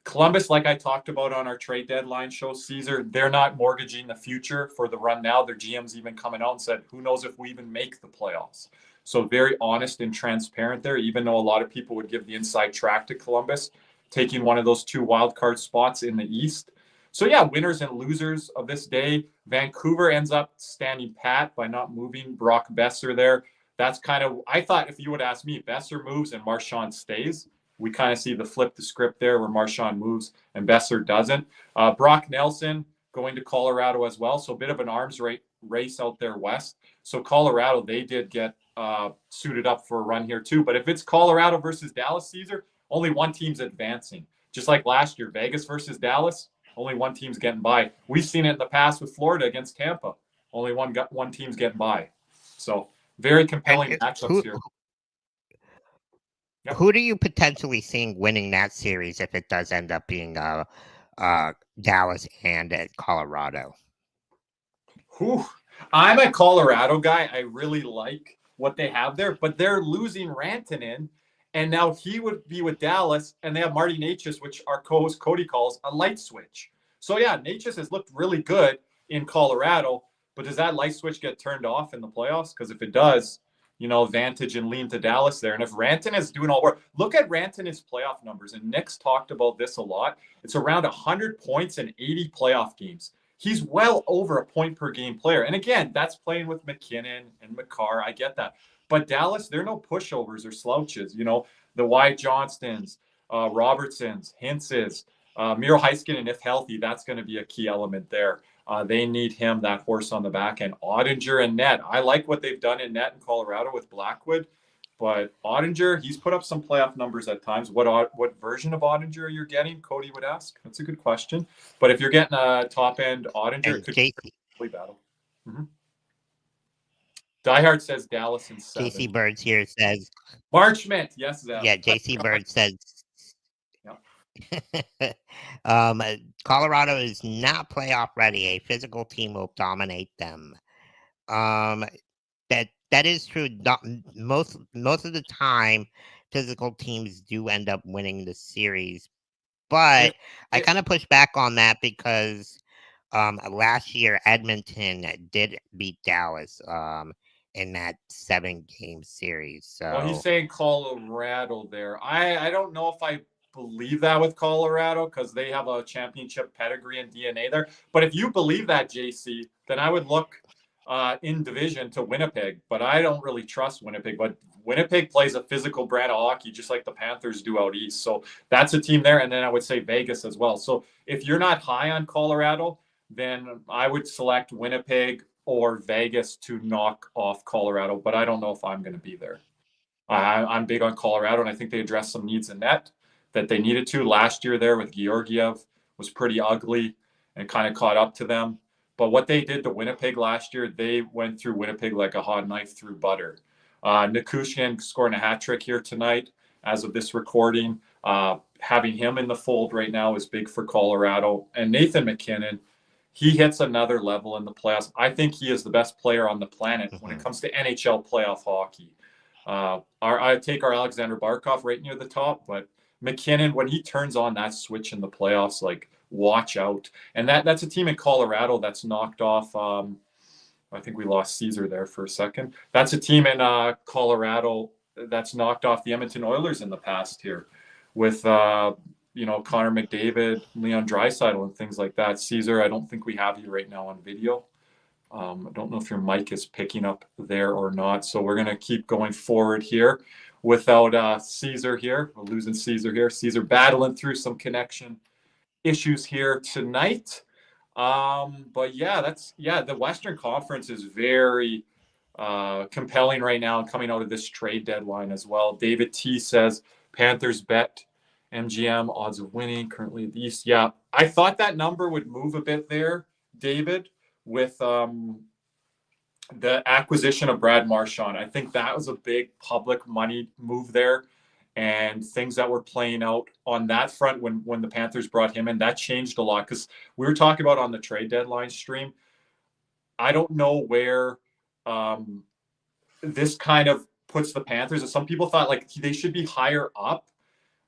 Columbus, like I talked about on our trade deadline show, Caesar, they're not mortgaging the future for the run now. Their GM's even coming out and said, who knows if we even make the playoffs. So very honest and transparent there, even though a lot of people would give the inside track to Columbus, taking one of those two wild card spots in the East. So yeah, winners and losers of this day. Vancouver ends up standing pat by not moving Brock Besser there. That's kind of, I thought if you would ask me, Besser moves and Marchand stays. We kind of see the flip the script there where Marchand moves and Besser doesn't. Brock Nelson going to Colorado as well. So a bit of an arms race out there west. So Colorado, they did get suited up for a run here too. But if it's Colorado versus Dallas, Caesar, only one team's advancing. Just like last year, Vegas versus Dallas, only one team's getting by. We've seen it in the past with Florida against Tampa. Only one team's getting by. So very compelling matchups here. Yep. Who do you potentially see winning that series if it does end up being Dallas and Colorado? I'm a Colorado guy. I really like what they have there, but they're losing Rantanen, and now he would be with Dallas, and they have Marty Necas, which our co-host Cody calls a light switch. So yeah, Necas has looked really good in Colorado, but does that light switch get turned off in the playoffs? Because if it does, advantage and lean to Dallas there. And if Rantanen is doing all work, look at Rantanen's playoff numbers. And Nick's talked about this a lot. It's around 100 points in 80 playoff games. He's well over a point per game player. And again, that's playing with McKinnon and McCarr. I get that. But Dallas, they're no pushovers or slouches. The Wyatt Johnstons, Robertsons, Hintzes, Miro Heiskanen, if healthy, that's going to be a key element there. They need him, that horse on the back end. Ottinger and net. I like what they've done in net in Colorado with Blackwood, but Ottinger, he's put up some playoff numbers at times. What version of Ottinger you're getting? Cody would ask. That's a good question. But if you're getting a top end Ottinger, it could be a battle. Mm-hmm. Diehard says Dallas in 7. JC Birds here says Marchment. Yes, Zeb. Yeah, JC Bird says. Yeah. Colorado is not playoff ready. A physical team will dominate them. That is true. Most of the time, physical teams do end up winning the series, but I kind of push back on that because last year Edmonton did beat Dallas in that 7-game series. So well, he's saying Colorado there. I don't know if I believe that with Colorado because they have a championship pedigree and DNA there. But if you believe that, JC, then I would look in division to Winnipeg. But I don't really trust Winnipeg. But Winnipeg plays a physical brand of hockey just like the Panthers do out east. So that's a team there. And then I would say Vegas as well. So if you're not high on Colorado, then I would select Winnipeg or Vegas to knock off Colorado. But I don't know if I'm going to be there. I'm big on Colorado, and I think they addressed some needs in net that they needed to. Last year there with Georgiev was pretty ugly and kind of caught up to them. But what they did to Winnipeg last year, they went through Winnipeg like a hot knife through butter. Nikushin scoring a hat trick here tonight as of this recording. Having him in the fold right now is big for Colorado. And Nathan MacKinnon, he hits another level in the playoffs. I think he is the best player on the planet when it comes to NHL playoff hockey. I take our Alexander Barkov right near the top, but MacKinnon, when he turns on that switch in the playoffs, like watch out. And that's a team in Colorado that's knocked off. I think we lost Caesar there for a second. That's a team in Colorado that's knocked off the Edmonton Oilers in the past here with Connor McDavid, Leon Draisaitl, and things like that. Caesar, I don't think we have you right now on video. I don't know if your mic is picking up there or not. So we're going to keep going forward here without Caesar here. We're losing Caesar here. Caesar battling through some connection issues here tonight. But the Western Conference is very compelling right now and coming out of this trade deadline as well. David T says Panthers bet MGM odds of winning currently at the East. Yeah, I thought that number would move a bit there, David, with the acquisition of Brad Marchand. I think that was a big public money move there, and things that were playing out on that front when the Panthers brought him in, that changed a lot because we were talking about on the trade deadline stream. I don't know where this kind of puts the Panthers. Some people thought like they should be higher up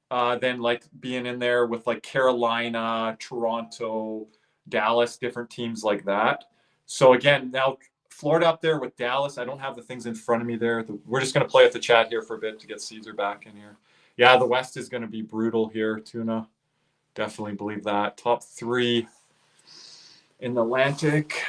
than like being in there with like Carolina, Toronto, Dallas, different teams like that. So again, now Florida up there with Dallas. I don't have the things in front of me there. We're just going to play at the chat here for a bit to get Caesar back in here. Yeah, the West is going to be brutal here, Tuna. Definitely believe that. Top 3 in the Atlantic.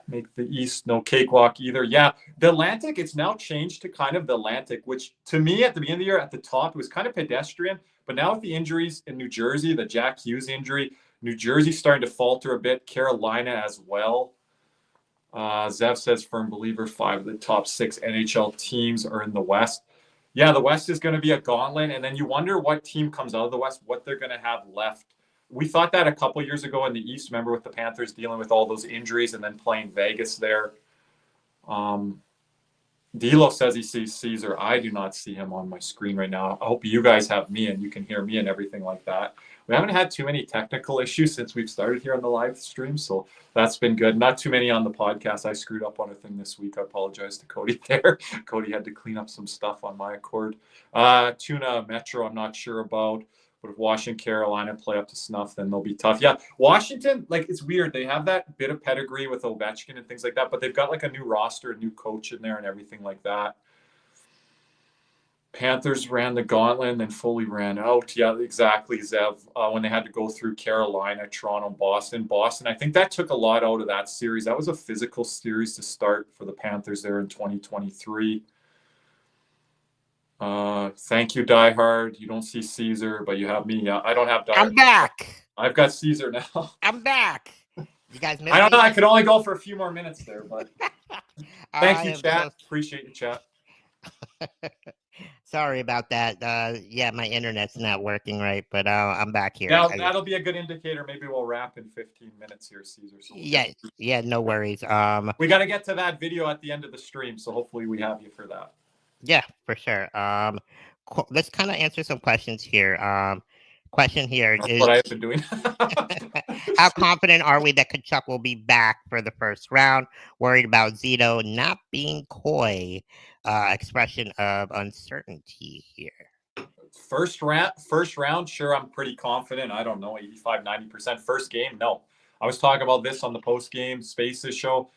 Make the East no cakewalk either. Yeah, the Atlantic, it's now changed to kind of the Atlantic, which to me at the beginning of the year at the top, it was kind of pedestrian. But now with the injuries in New Jersey, the Jack Hughes injury, New Jersey's starting to falter a bit. Carolina as well. Zev says firm believer 5 of the top 6 NHL teams are in the West. Yeah, the West is going to be a gauntlet. And then you wonder what team comes out of the West, what they're going to have left. We thought that a couple years ago in the East, remember with the Panthers dealing with all those injuries and then playing Vegas there. D'Lo says he sees Caesar. I do not see him on my screen right now. I hope you guys have me and you can hear me and everything like that. We haven't had too many technical issues since we've started here on the live stream, so that's been good. Not too many on the podcast. I screwed up on a thing this week. I apologize to Cody there. Cody had to clean up some stuff on my accord. Tuna Metro, I'm not sure about. But if Washington, Carolina play up to snuff, then they'll be tough. Yeah, Washington, like it's weird. They have that bit of pedigree with Ovechkin and things like that, but they've got like a new roster, a new coach in there and everything like that. Panthers ran the gauntlet and then fully ran out. Yeah, exactly, Zev. When they had to go through Carolina, Toronto, Boston. I think that took a lot out of that series. That was a physical series to start for the Panthers there in 2023. Thank you, Die Hard. You don't see Caesar, but you have me. Yeah, I don't have Die Hard. I'm back. I've got Caesar now. I'm back. You guys missed I don't know. me? I could only go for a few more minutes there, but thank you, chat. Appreciate you, chat. Sorry about that. Yeah, my internet's not working right, but I'm back here. Now, that'll be a good indicator. Maybe we'll wrap in 15 minutes here, Caesar. So yeah, no worries. We got to get to that video at the end of the stream, so hopefully we have you for that. Yeah, for sure. Let's kind of answer some questions here. Question here That's is what I've been doing. how confident are we that Kachuk will be back for the first round? Worried about Zito not being coy. Expression of uncertainty here. First round, sure, I'm pretty confident. I don't know, 85, 90%. First game, no. I was talking about this on the post-game Spaces show.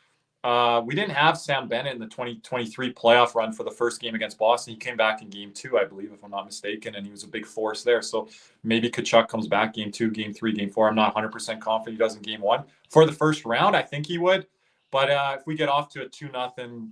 We didn't have Sam Bennett in the 2023 playoff run for the first game against Boston. He came back in game 2, I believe, if I'm not mistaken, and he was a big force there. So maybe Kachuk comes back game 2, game 3, game 4. I'm not 100% confident he does in game 1. For the first round, I think he would. But if we get off to a 2-0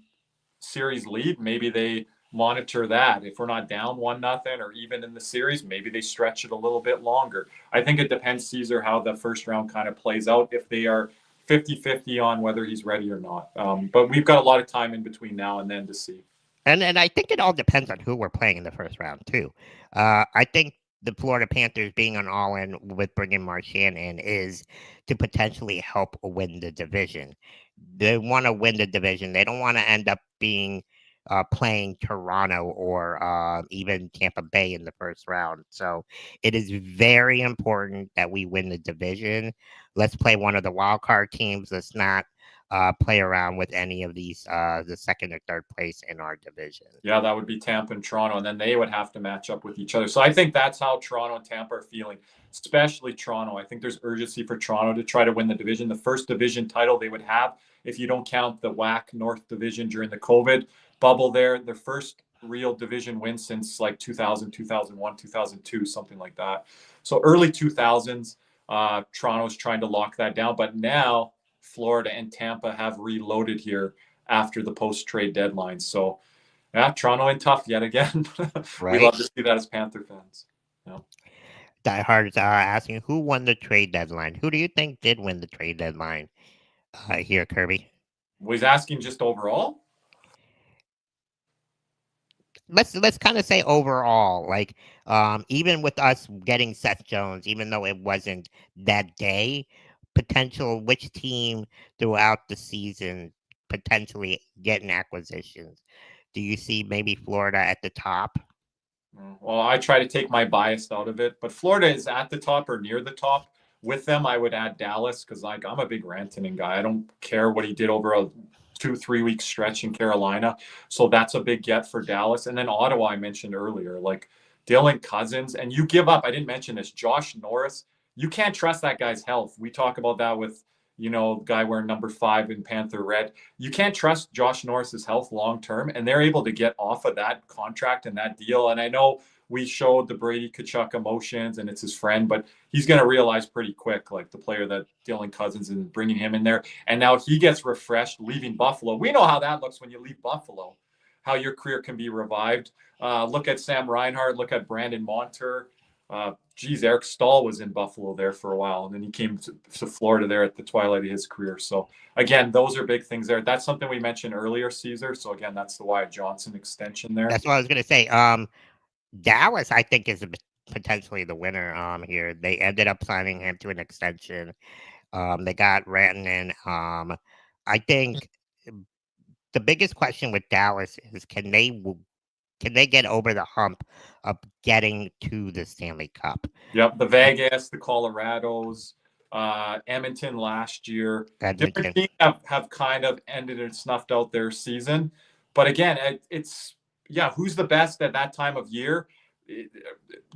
series lead, maybe they monitor that. If we're not down 1-0 or even in the series, maybe they stretch it a little bit longer. I think it depends, Caesar, how the first round kind of plays out, if they are 50-50 on whether he's ready or not. But we've got a lot of time in between now and then to see. And I think it all depends on who we're playing in the first round, too. I think the Florida Panthers being on all-in with bringing Marchand in is to potentially help win the division. They want to win the division. They don't want to end up being playing Toronto or even Tampa Bay in the first round. So it is very important that we win the division. Let's play one of the wild card teams. Let's not play around with any of these, the second or third place in our division. Yeah, that would be Tampa and Toronto, and then they would have to match up with each other. So I think that's how Toronto and Tampa are feeling, especially Toronto. I think there's urgency for Toronto to try to win the division, the first division title they would have, if you don't count the WAC North Division during the COVID bubble there. Their first real division win since like 2000, 2001, 2002, something like that. So early 2000s, Toronto's trying to lock that down. But now Florida and Tampa have reloaded here after the post-trade deadline. So, yeah, Toronto in tough yet again. Right. We love to see that as Panther fans. Yeah. Die Hard's asking who won the trade deadline. Who do you think did win the trade deadline here, Kirby? Was asking just overall? Let's kind of say overall, like even with us getting Seth Jones, even though it wasn't that day, potential which team throughout the season potentially getting acquisitions? Do you see maybe Florida at the top? Well, I try to take my bias out of it, but Florida is at the top or near the top. With them, I would add Dallas because I'm a big Rantanen guy. I don't care what he did over a 2-3 week stretch in Carolina. So that's a big get for Dallas. And then Ottawa, I mentioned earlier, like Dylan Cousins. And you give up, I didn't mention this, Josh Norris. You can't trust that guy's health. We talk about that with, guy wearing number 5 in Panther Red. You can't trust Josh Norris's health long term. And they're able to get off of that contract and that deal. And I know we showed the Brady Tkachuk emotions and it's his friend, but he's going to realize pretty quick, like the player that Dylan Cousins is bringing him in there. And now he gets refreshed leaving Buffalo. We know how that looks when you leave Buffalo, how your career can be revived. Look at Sam Reinhart, look at Brandon Montour. Eric Stahl was in Buffalo there for a while, and then he came to Florida there at the twilight of his career. So again, those are big things there. That's something we mentioned earlier, Caesar. So again, that's the Wyatt Johnson extension there. That's what I was going to say. Dallas, I think, is potentially the winner here. They ended up signing him to an extension. They got Rantanen. I think the biggest question with Dallas is can they get over the hump of getting to the Stanley Cup? Yep, the Vegas, the Colorados, Edmonton last year. Different teams have kind of ended and snuffed out their season. But again, it's who's the best at that time of year?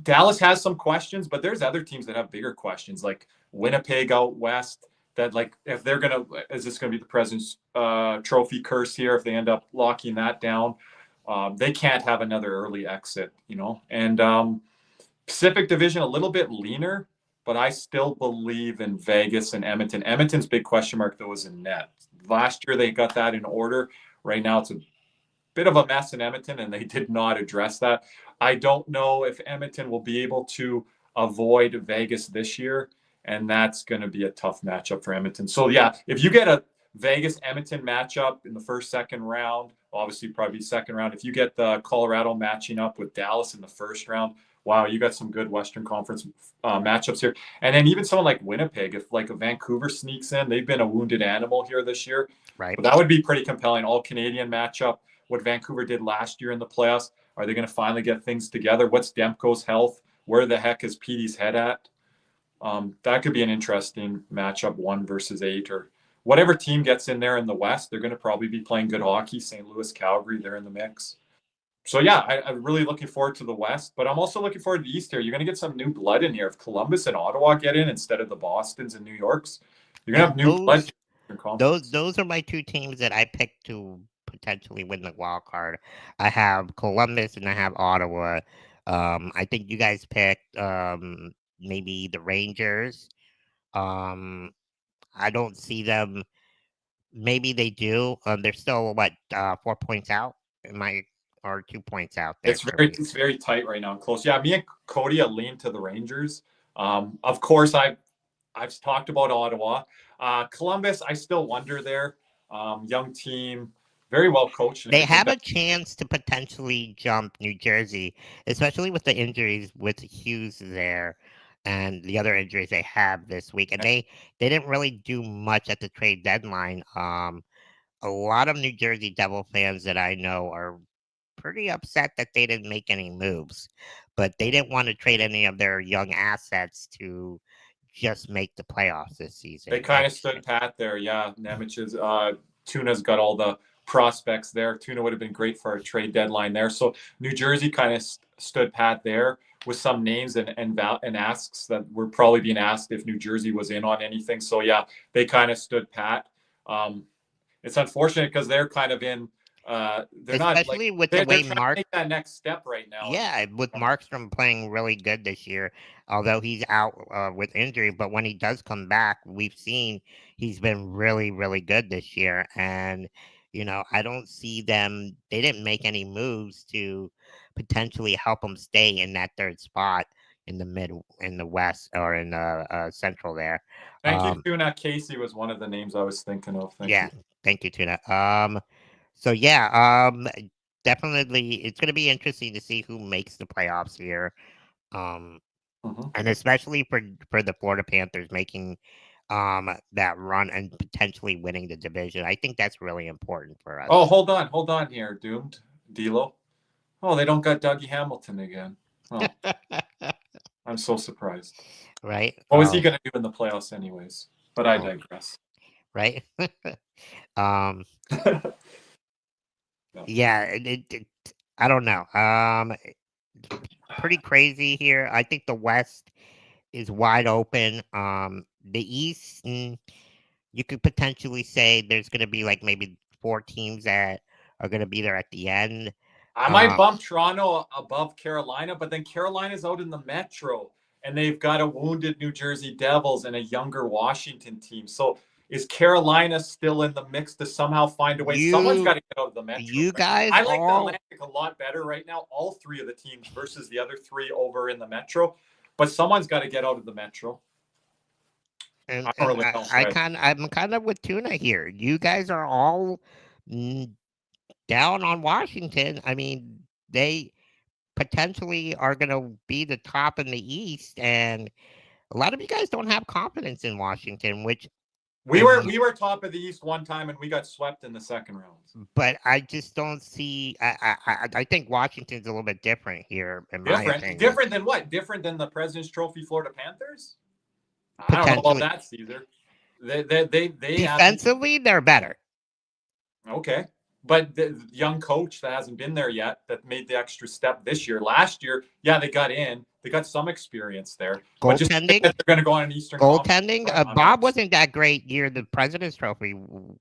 Dallas has some questions, but there's other teams that have bigger questions, like Winnipeg out west. That like if they're is this gonna be the President's Trophy curse here? If they end up locking that down, they can't have another early exit, And Pacific Division a little bit leaner, but I still believe in Vegas and Edmonton. Edmonton's big question mark though is in net. Last year they got that in order. Right now it's a bit of a mess in Edmonton, and they did not address that. I don't know if Edmonton will be able to avoid Vegas this year, and that's going to be a tough matchup for Edmonton. So, yeah, if you get a Vegas-Edmonton matchup in the first, second round, obviously probably second round. If you get the Colorado matching up with Dallas in the first round, wow, you got some good Western Conference matchups here. And then even someone like Winnipeg, if like a Vancouver sneaks in, they've been a wounded animal here this year. Right. But that would be pretty compelling. All-Canadian matchup, what Vancouver did last year in the playoffs. Are they going to finally get things together? What's Demko's health? Where the heck is Petey's head at? That could be an interesting matchup, 1 versus 8, or whatever team gets in there in the West. They're going to probably be playing good hockey. St. Louis, Calgary, they're in the mix. So, yeah, I'm really looking forward to the West, but I'm also looking forward to the East here. You're going to get some new blood in here. If Columbus and Ottawa get in instead of the Bostons and New Yorks, you're going to have new blood. Those are my 2 teams that I picked to potentially win the wild card. I have Columbus and I have Ottawa. I think you guys picked maybe the Rangers. I don't see them. Maybe they do. They're still 4 points out. Or 2 points out there? It's very tight right now and close. Yeah, me and Cody lean to the Rangers. Of course, I've talked about Ottawa. Columbus, I still wonder there. Young team, very well coached. They have a chance to potentially jump New Jersey, especially with the injuries with Hughes there and the other injuries they have this week. And they didn't really do much at the trade deadline. A lot of New Jersey Devil fans that I know are pretty upset that they didn't make any moves, but they didn't want to trade any of their young assets to just make the playoffs this season. They kind of stood pat there. Yeah, Nemich's, Tuna's got all the prospects there. Tuna would have been great for a trade deadline there. So New Jersey kind of stood pat there with some names and asks that were probably being asked if New Jersey was in on anything. So yeah, they kind of stood pat. It's unfortunate because they're kind of in. They're especially not, with the way Mark take that next step right now. Yeah, with Markstrom playing really good this year, although he's out with injury. But when he does come back, we've seen he's been really, really good this year. And I don't see them. They didn't make any moves to potentially help him stay in that 3rd spot in the West or in the Central there. Thank you, Tuna. Casey was one of the names I was thinking of. Thank you. Thank you, Tuna. So yeah, definitely it's going to be interesting to see who makes the playoffs here. And especially for the Florida Panthers making that run and potentially winning the division. I think that's really important for us. Oh, hold on here, Doomed D'Lo. Oh, they don't got Dougie Hamilton again. Oh. I'm so surprised. Right? What was he going to do in the playoffs anyways? But I digress. Right? Yeah, I don't know. Pretty crazy here. I think the West is wide open. The East, you could potentially say there's going to be maybe 4 teams that are going to be there at the end. I might bump Toronto above Carolina, but then Carolina's out in the Metro, and they've got a wounded New Jersey Devils and a younger Washington team. So is Carolina still in the mix to somehow find a way? Someone's got to get out of the Metro. You guys, I like the Atlantic a lot better right now. All 3 of the teams versus the other 3 over in the Metro, but someone's got to get out of the Metro. And I don't really know. I'm kind of with Tuna here. You guys are all down on Washington. I mean, they potentially are going to be the top in the East, and a lot of you guys don't have confidence in Washington, which we were top of the East one time, and we got swept in the second round. But I just don't see. I think Washington's a little bit different here, in my opinion. Different than what? Different than the President's Trophy Florida Panthers? I don't know about that, Caesar. They defensively, they're better. Okay. But the young coach that hasn't been there yet, that made the extra step this year. Last year, yeah, they got in. They got some experience there. Goaltending? They're going to go on an Eastern goaltending? Bob wasn't that great year, the President's Trophy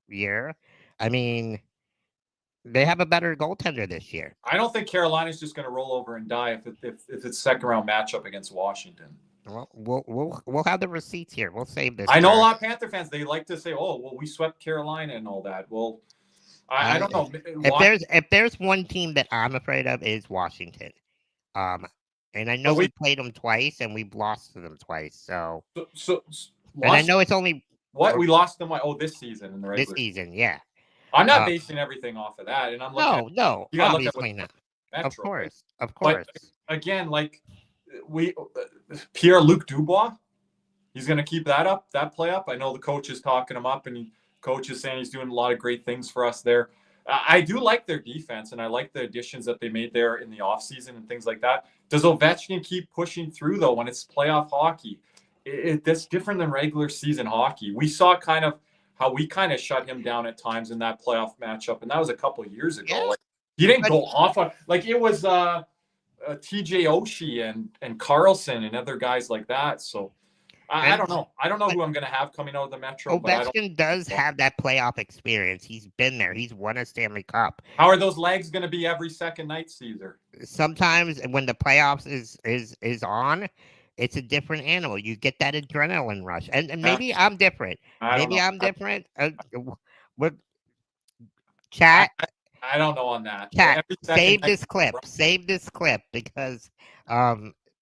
year. I mean, they have a better goaltender this year. I don't think Carolina's just going to roll over and die if it's second-round matchup against Washington. Well, we'll have the receipts here. We'll save this. I know a lot of Panther fans, they like to say, oh, well, we swept Carolina and all that. Well, I don't know. If there's one team that I'm afraid of is Washington. And I know we played them twice and we've lost to them twice. So and I know it's only we lost them. This season in the regular season, yeah. I'm not basing everything off of that, and I'm looking. No, obviously not. Metro, of course. But again, like Pierre-Luc Dubois, he's going to keep that play up. I know the coach is talking him up, and coach is saying he's doing a lot of great things for us there. I do like their defense, and I like the additions that they made there in the offseason and things like that. Does Ovechkin keep pushing through, though, when it's playoff hockey? That's different than regular season hockey. We saw kind of how we kind of shut him down at times in that playoff matchup, and that was a couple of years ago. Yeah. Like, he didn't go off on like it was TJ Oshie and Carlson and other guys like that. So I don't know. I don't know who I'm going to have coming out of the Metro. Ovechkin does have that playoff experience. He's been there. He's won a Stanley Cup. How are those legs going to be every second night, Caesar? Sometimes when the playoffs is on, it's a different animal. You get that adrenaline rush. And maybe I'm different. Different. Chat. I don't know on that. Chat, save this clip because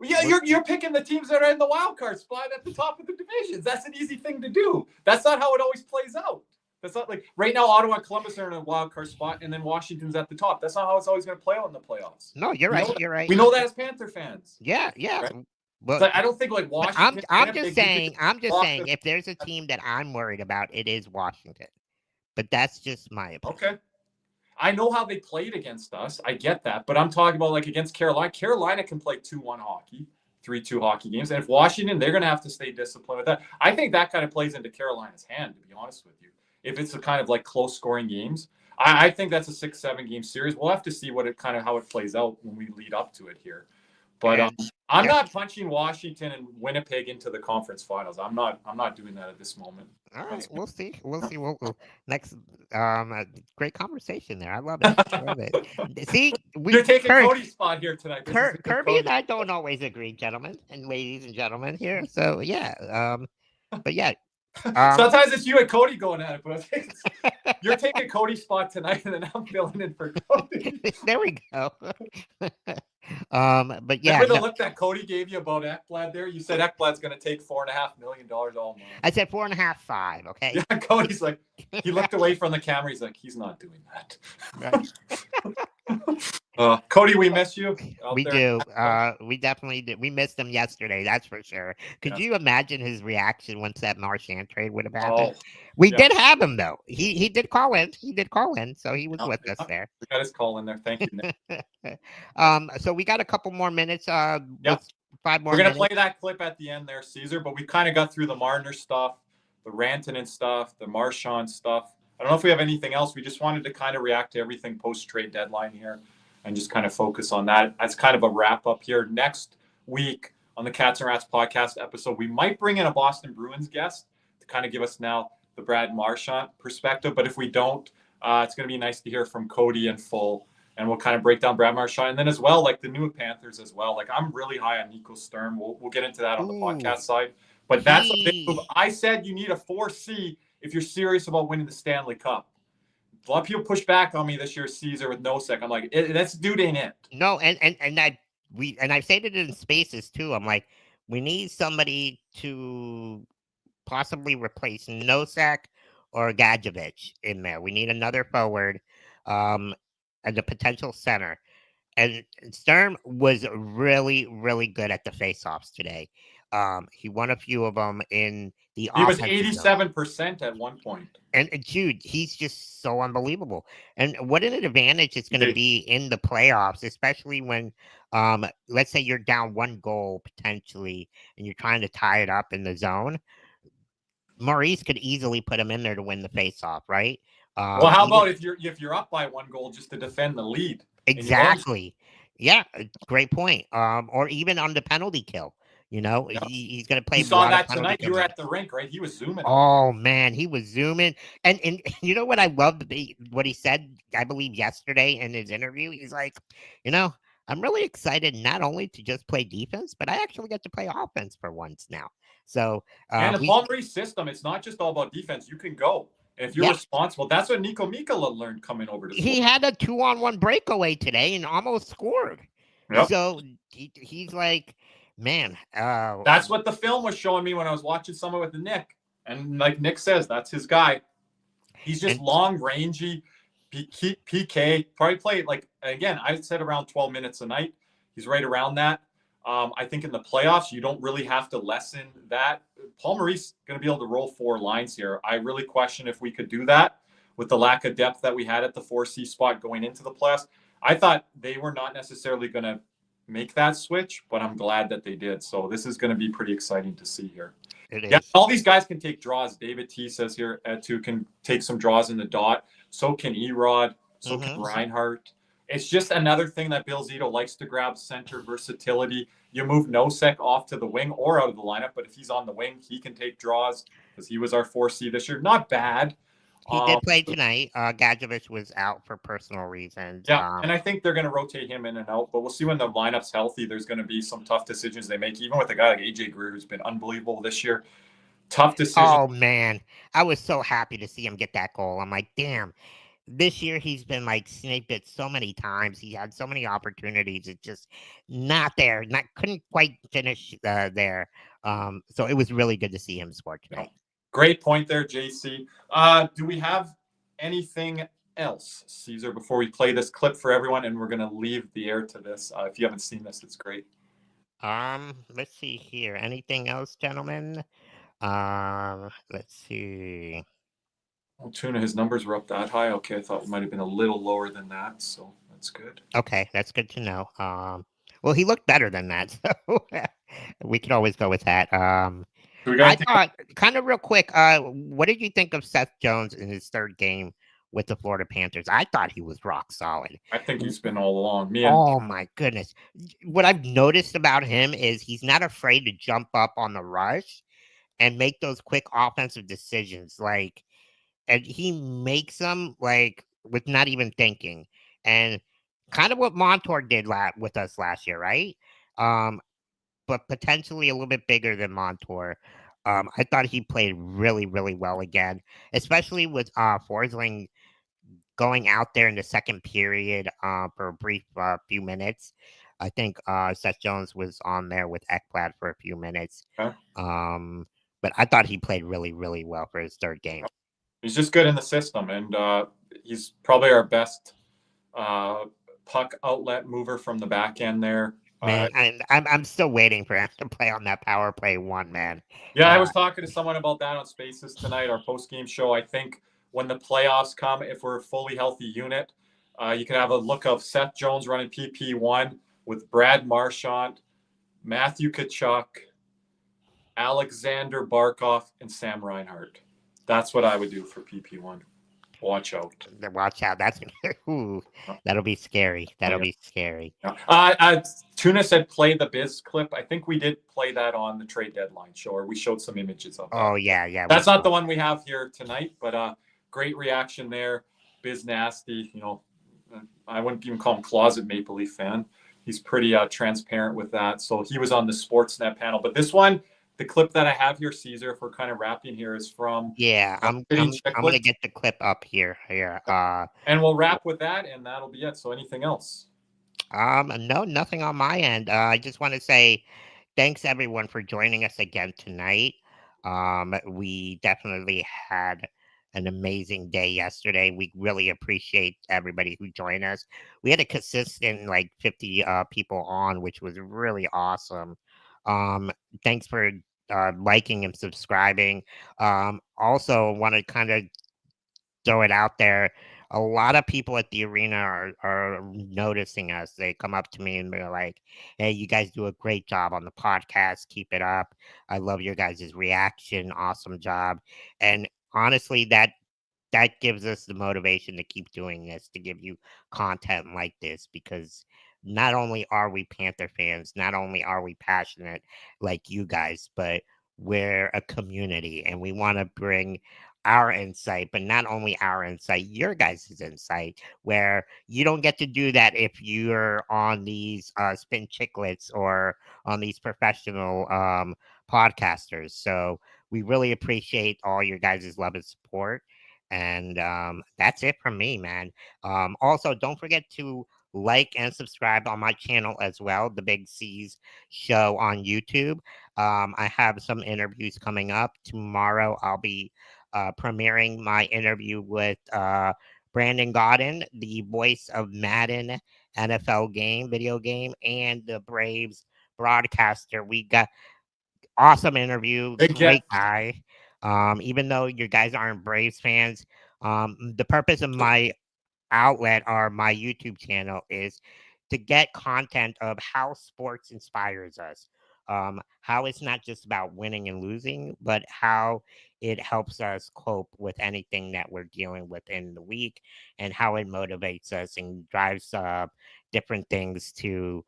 you're picking the teams that are in the wild card spot at the top of the divisions. That's an easy thing to do. That's not how it always plays out. That's not like right now Ottawa and Columbus are in a wild card spot and then Washington's at the top. That's not how it's always going to play out in the playoffs. No, you're right. You're right. We know that as Panther fans. Yeah. Right? But I don't think like Washington. I'm just saying if there's a team that I'm worried about, it is Washington. But that's just my opinion. Okay. I know how they played against us. I get that. But I'm talking about like against Carolina. Carolina can play 2-1 hockey, 3-2 hockey games. And if Washington, they're going to have to stay disciplined with that. I think that kind of plays into Carolina's hand, to be honest with you. If it's a kind of like close scoring games, I think that's a 6-7 game series. We'll have to see how it plays out when we lead up to it here. But I'm not punching Washington and Winnipeg into the conference finals. I'm not doing that at this moment. All right, we'll see. We'll next. Great conversation there. I love it. See, you're taking Cody's spot here tonight. Kirby and I don't always agree, gentlemen and ladies and gentlemen here. So yeah, but yeah. Sometimes it's you and Cody going at it, but you're taking Cody's spot tonight, and then I'm filling in for Cody. There we go. But yeah, remember the look that Cody gave you about Ekblad there? You said Ekblad's going to take $4.5 million all month. I said 4.5, 5. Okay. Yeah, Cody's like, he looked away from the camera. He's like, he's not doing that. Right. Cody, we miss you. We do. We definitely did. We missed him yesterday. That's for sure. Could you imagine his reaction once that Marchand trade would have happened? We did have him though. He did call in. So he was with us there. We got his call in there. Thank you, Nick. So we got a couple more minutes. 5 more. We're gonna play that clip at the end there, Caesar. But we kind of got through the Marner stuff, the Rantanen stuff, the Marchand stuff. I don't know if we have anything else. We just wanted to kind of react to everything post-trade deadline here and just kind of focus on that as kind of a wrap up here. Next week on the Cats and Rats podcast episode, we might bring in a Boston Bruins guest to kind of give us now the Brad Marchand perspective. But if we don't, it's going to be nice to hear from Cody in full, and we'll kind of break down Brad Marchand. And then as well, like the new Panthers as well. Like I'm really high on Mikko Sturm. We'll get into that on the podcast side. But that's a big move. I said you need a 4C if you're serious about winning the Stanley Cup. A lot of people push back on me this year, Caesar, with Nosek. I'm like, that's dude ain't it. No, and I've said it in spaces too. I'm like, we need somebody to possibly replace Nosek or Gadjevich in there. We need another forward, and a potential center. And Sturm was really, really good at the faceoffs today. He won a few of them in the He was 87% at one point. And dude, he's just so unbelievable. And what an advantage it's going to be in the playoffs, especially when, let's say you're down 1 goal potentially, and you're trying to tie it up in the zone. Maurice could easily put him in there to win the faceoff, right? Well, how about if you're up by 1 goal just to defend the lead? Exactly. Yeah, great point. Or even on the penalty kill. You know, he's going to play. You saw that tonight. You were at the rink, right? He was zooming. Oh man, he was zooming. And you know what I loved? What he said, I believe yesterday in his interview. He's like, I'm really excited not only to just play defense, but I actually get to play offense for once now. So and the Paul Maurice system, it's not just all about defense. You can go And if you're responsible, that's what Nico Mikkola learned coming over to school. He had a 2-on-1 breakaway today and almost scored. Yep. So he's like, man. That's what the film was showing me when I was watching someone with Nick. And like Nick says, that's his guy. He's just long, rangy, PK. Probably played, like, again, I said around 12 minutes a night. He's right around that. I think in the playoffs, you don't really have to lessen that. Paul Maurice going to be able to roll 4 lines here. I really question if we could do that with the lack of depth that we had at the 4C spot going into the playoffs. I thought they were not necessarily going to make that switch, but I'm glad that they did. So this is going to be pretty exciting to see here. Yeah, all these guys can take draws. David T says here, too, can take some draws in the dot. So can Erod. So can Reinhardt. It's just another thing that Bill Zito likes to grab, center versatility. You move Nosek off to the wing or out of the lineup, but if he's on the wing, he can take draws because he was our 4C this year. Not bad. He did play tonight. Gadjevich was out for personal reasons. Yeah, and I think they're going to rotate him in and out, but we'll see when the lineup's healthy. There's going to be some tough decisions they make, even with a guy like AJ Greer, who's been unbelievable this year. Tough decision. Oh, man. I was so happy to see him get that goal. I'm like, damn. This year, he's been like snake bit so many times. He had so many opportunities. It's just not there. Couldn't quite finish there. So it was really good to see him score tonight. Great point there, JC. Do we have anything else, Caesar, before we play this clip for everyone? And we're going to leave the air to this. If you haven't seen this, it's great. Let's see here. Anything else, gentlemen? Let's see. Well, Tuna, his numbers were up that high. Okay, I thought it might have been a little lower than that, so that's good. Okay, that's good to know. Well, he looked better than that, so we can always go with that. I thought, kind of real quick, what did you think of Seth Jones in his 3rd game with the Florida Panthers? I thought he was rock solid. I think he's been all along. Oh, my goodness. What I've noticed about him is he's not afraid to jump up on the rush and make those quick offensive decisions. And he makes them, with not even thinking. And kind of what Montour did with us last year, right? But potentially a little bit bigger than Montour. I thought he played really, really well again, especially with Forsling going out there in the second period for a brief few minutes. I think Seth Jones was on there with Ekblad for a few minutes. Okay. But I thought he played really, really well for his 3rd game. He's just good in the system, and he's probably our best puck outlet mover from the back end there. Man, and I'm still waiting for him to play on that power play 1, man. Yeah, I was talking to someone about that on Spaces tonight, our post-game show. I think when the playoffs come, if we're a fully healthy unit, you can have a look of Seth Jones running PP1 with Brad Marchand, Matthew Tkachuk, Alexander Barkov, and Sam Reinhart. That's what I would do for PP1. Watch out. Watch out. That's that'll be scary. That'll be scary. Tuna said play the Biz clip. I think we did play that on the trade deadline show, or we showed some images of that. Oh, yeah. That's not the one we have here tonight, but great reaction there. Biz Nasty, I wouldn't even call him closet Maple Leaf fan. He's pretty transparent with that. So he was on the Sportsnet panel. But this one, the clip that I have here, Caesar, if we're kind of wrapping here, is from... Yeah, I'm going to get the clip up here. And we'll wrap with that, and that'll be it. So anything else? No, nothing on my end. I just want to say thanks, everyone, for joining us again tonight. We definitely had an amazing day yesterday. We really appreciate everybody who joined us. We had a consistent, 50 people on, which was really awesome. Thanks for liking and subscribing. Also want to kind of throw it out there. A lot of people at the arena are noticing us. They come up to me and they're like, hey, you guys do a great job on the podcast. Keep it up. I love your guys' reaction. Awesome job. And honestly, that gives us the motivation to keep doing this, to give you content like this, because not only are we Panther fans, not only are we passionate like you guys, but we're a community and we want to bring our insight, but not only our insight, your guys' insight, where you don't get to do that if you're on these Spin Chicklets or on these professional podcasters. So we really appreciate all your guys' love and support. And that's it from me, man. Also, don't forget to like and subscribe on my channel as well, the Big C's Show on YouTube. I have some interviews coming up. Tomorrow, I'll be premiering my interview with Brandon Gaudin, the voice of Madden NFL video game, and the Braves broadcaster. We got awesome interview, great guy. Even though you guys aren't Braves fans, the purpose of my outlet or my YouTube channel is to get content of how sports inspires us. How it's not just about winning and losing, but how it helps us cope with anything that we're dealing with in the week, and how it motivates us and drives different things to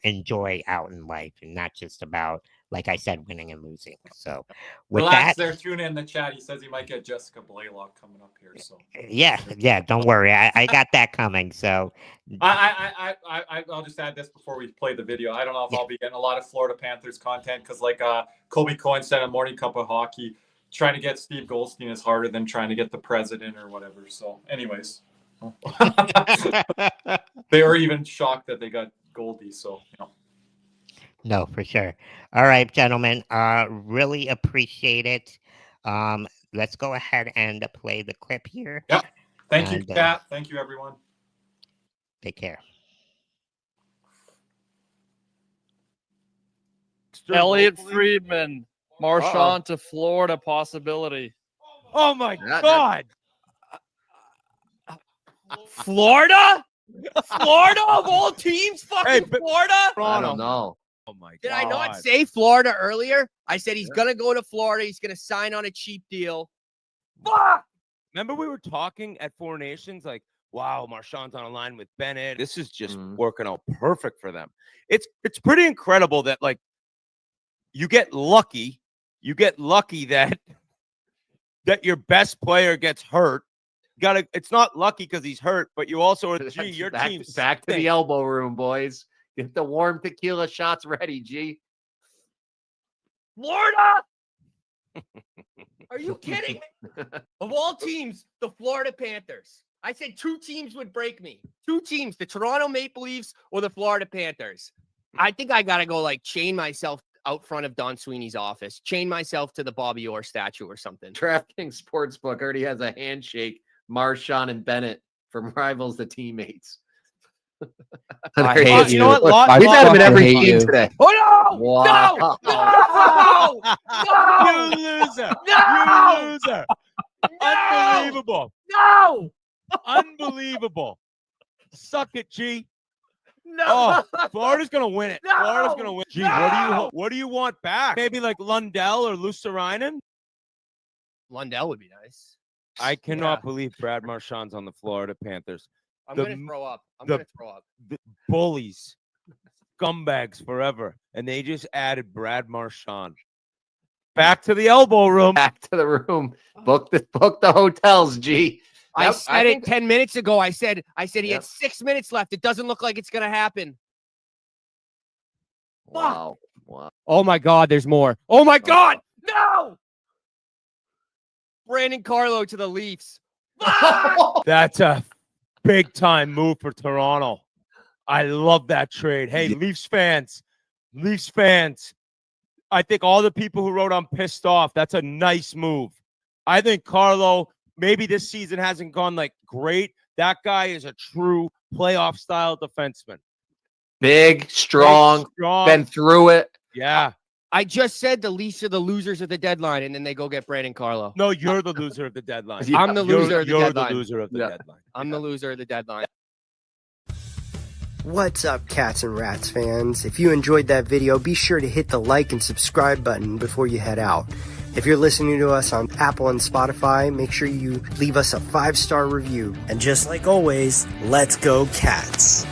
enjoy out in life, and not just about, like I said, winning and losing. So relax there, tune in the chat. He says he might get Jessica Blaylock coming up here. So yeah, don't worry. I got that coming. So I'll just add this before we play the video. I don't know if I'll be getting a lot of Florida Panthers content, because like Colby Cohen said on Morning Cup of Hockey, trying to get Steve Goldstein is harder than trying to get the president or whatever. So anyways, they were even shocked that they got Goldie. So No, for sure. All right, gentlemen. Really appreciate it. Let's go ahead and play the clip here. Yep. Thank you, Kat. Thank you, everyone. Take care. Elliot Friedman, Marchand to Florida possibility. Oh my God! Florida? Florida of all teams? Fucking Florida? I don't know. Oh my God. Did I not say Florida earlier? I said he's going to go to Florida. He's going to sign on a cheap deal. Fuck! Remember we were talking at Four Nations, like, wow, Marchand's on a line with Bennett. This is just working out perfect for them. It's pretty incredible that, like, you get lucky. You get lucky that your best player gets hurt. It's not lucky because he's hurt, but you also are your team's back to the elbow room, boys. Get the warm tequila shots ready, G. Florida? Are you kidding me? Of all teams, the Florida Panthers. I said 2 teams would break me. 2 teams, the Toronto Maple Leafs or the Florida Panthers. I think I got to go like chain myself out front of Don Sweeney's office, chain myself to the Bobby Orr statue or something. DraftKings Sportsbook already has a handshake. Marchand and Bennett from rivals to teammates. I hate you. Know what? We've had him in every team today. Oh no! Wow. No! No! You loser! No! You loser! No! Unbelievable! No! Unbelievable! Suck it, G. No! Oh, Florida's gonna win it. No! Florida's gonna win. G, No! what do you want back? Maybe like Lundell or Luostarinen? Lundell would be nice. I cannot believe Brad Marchand's on the Florida Panthers. I'm going to throw up. The bullies, scumbags forever. And they just added Brad Marchand. Back to the elbow room. Back to the room. Book the hotels, G. I said it 10 minutes ago. I said he had 6 minutes left. It doesn't look like it's going to happen. Wow. Wow. Oh, my God. There's more. Oh, my God. No. Brandon Carlo to the Leafs. That's a big time move for Toronto. I love that trade. Hey, Leafs fans. I think all the people who wrote I'm pissed off, that's a nice move. I think Carlo, maybe this season hasn't gone like great. That guy is a true playoff style defenseman. Big, strong, been through it. Yeah. I just said the Leafs are the losers of the deadline, and then they go get Brandon Carlo. No, you're the loser of the deadline. I'm the loser of the deadline. You're the loser of the deadline. I'm the loser of the deadline. What's up, Cats and Rats fans? If you enjoyed that video, be sure to hit the like and subscribe button before you head out. If you're listening to us on Apple and Spotify, make sure you leave us a 5-star review. And just like always, let's go Cats!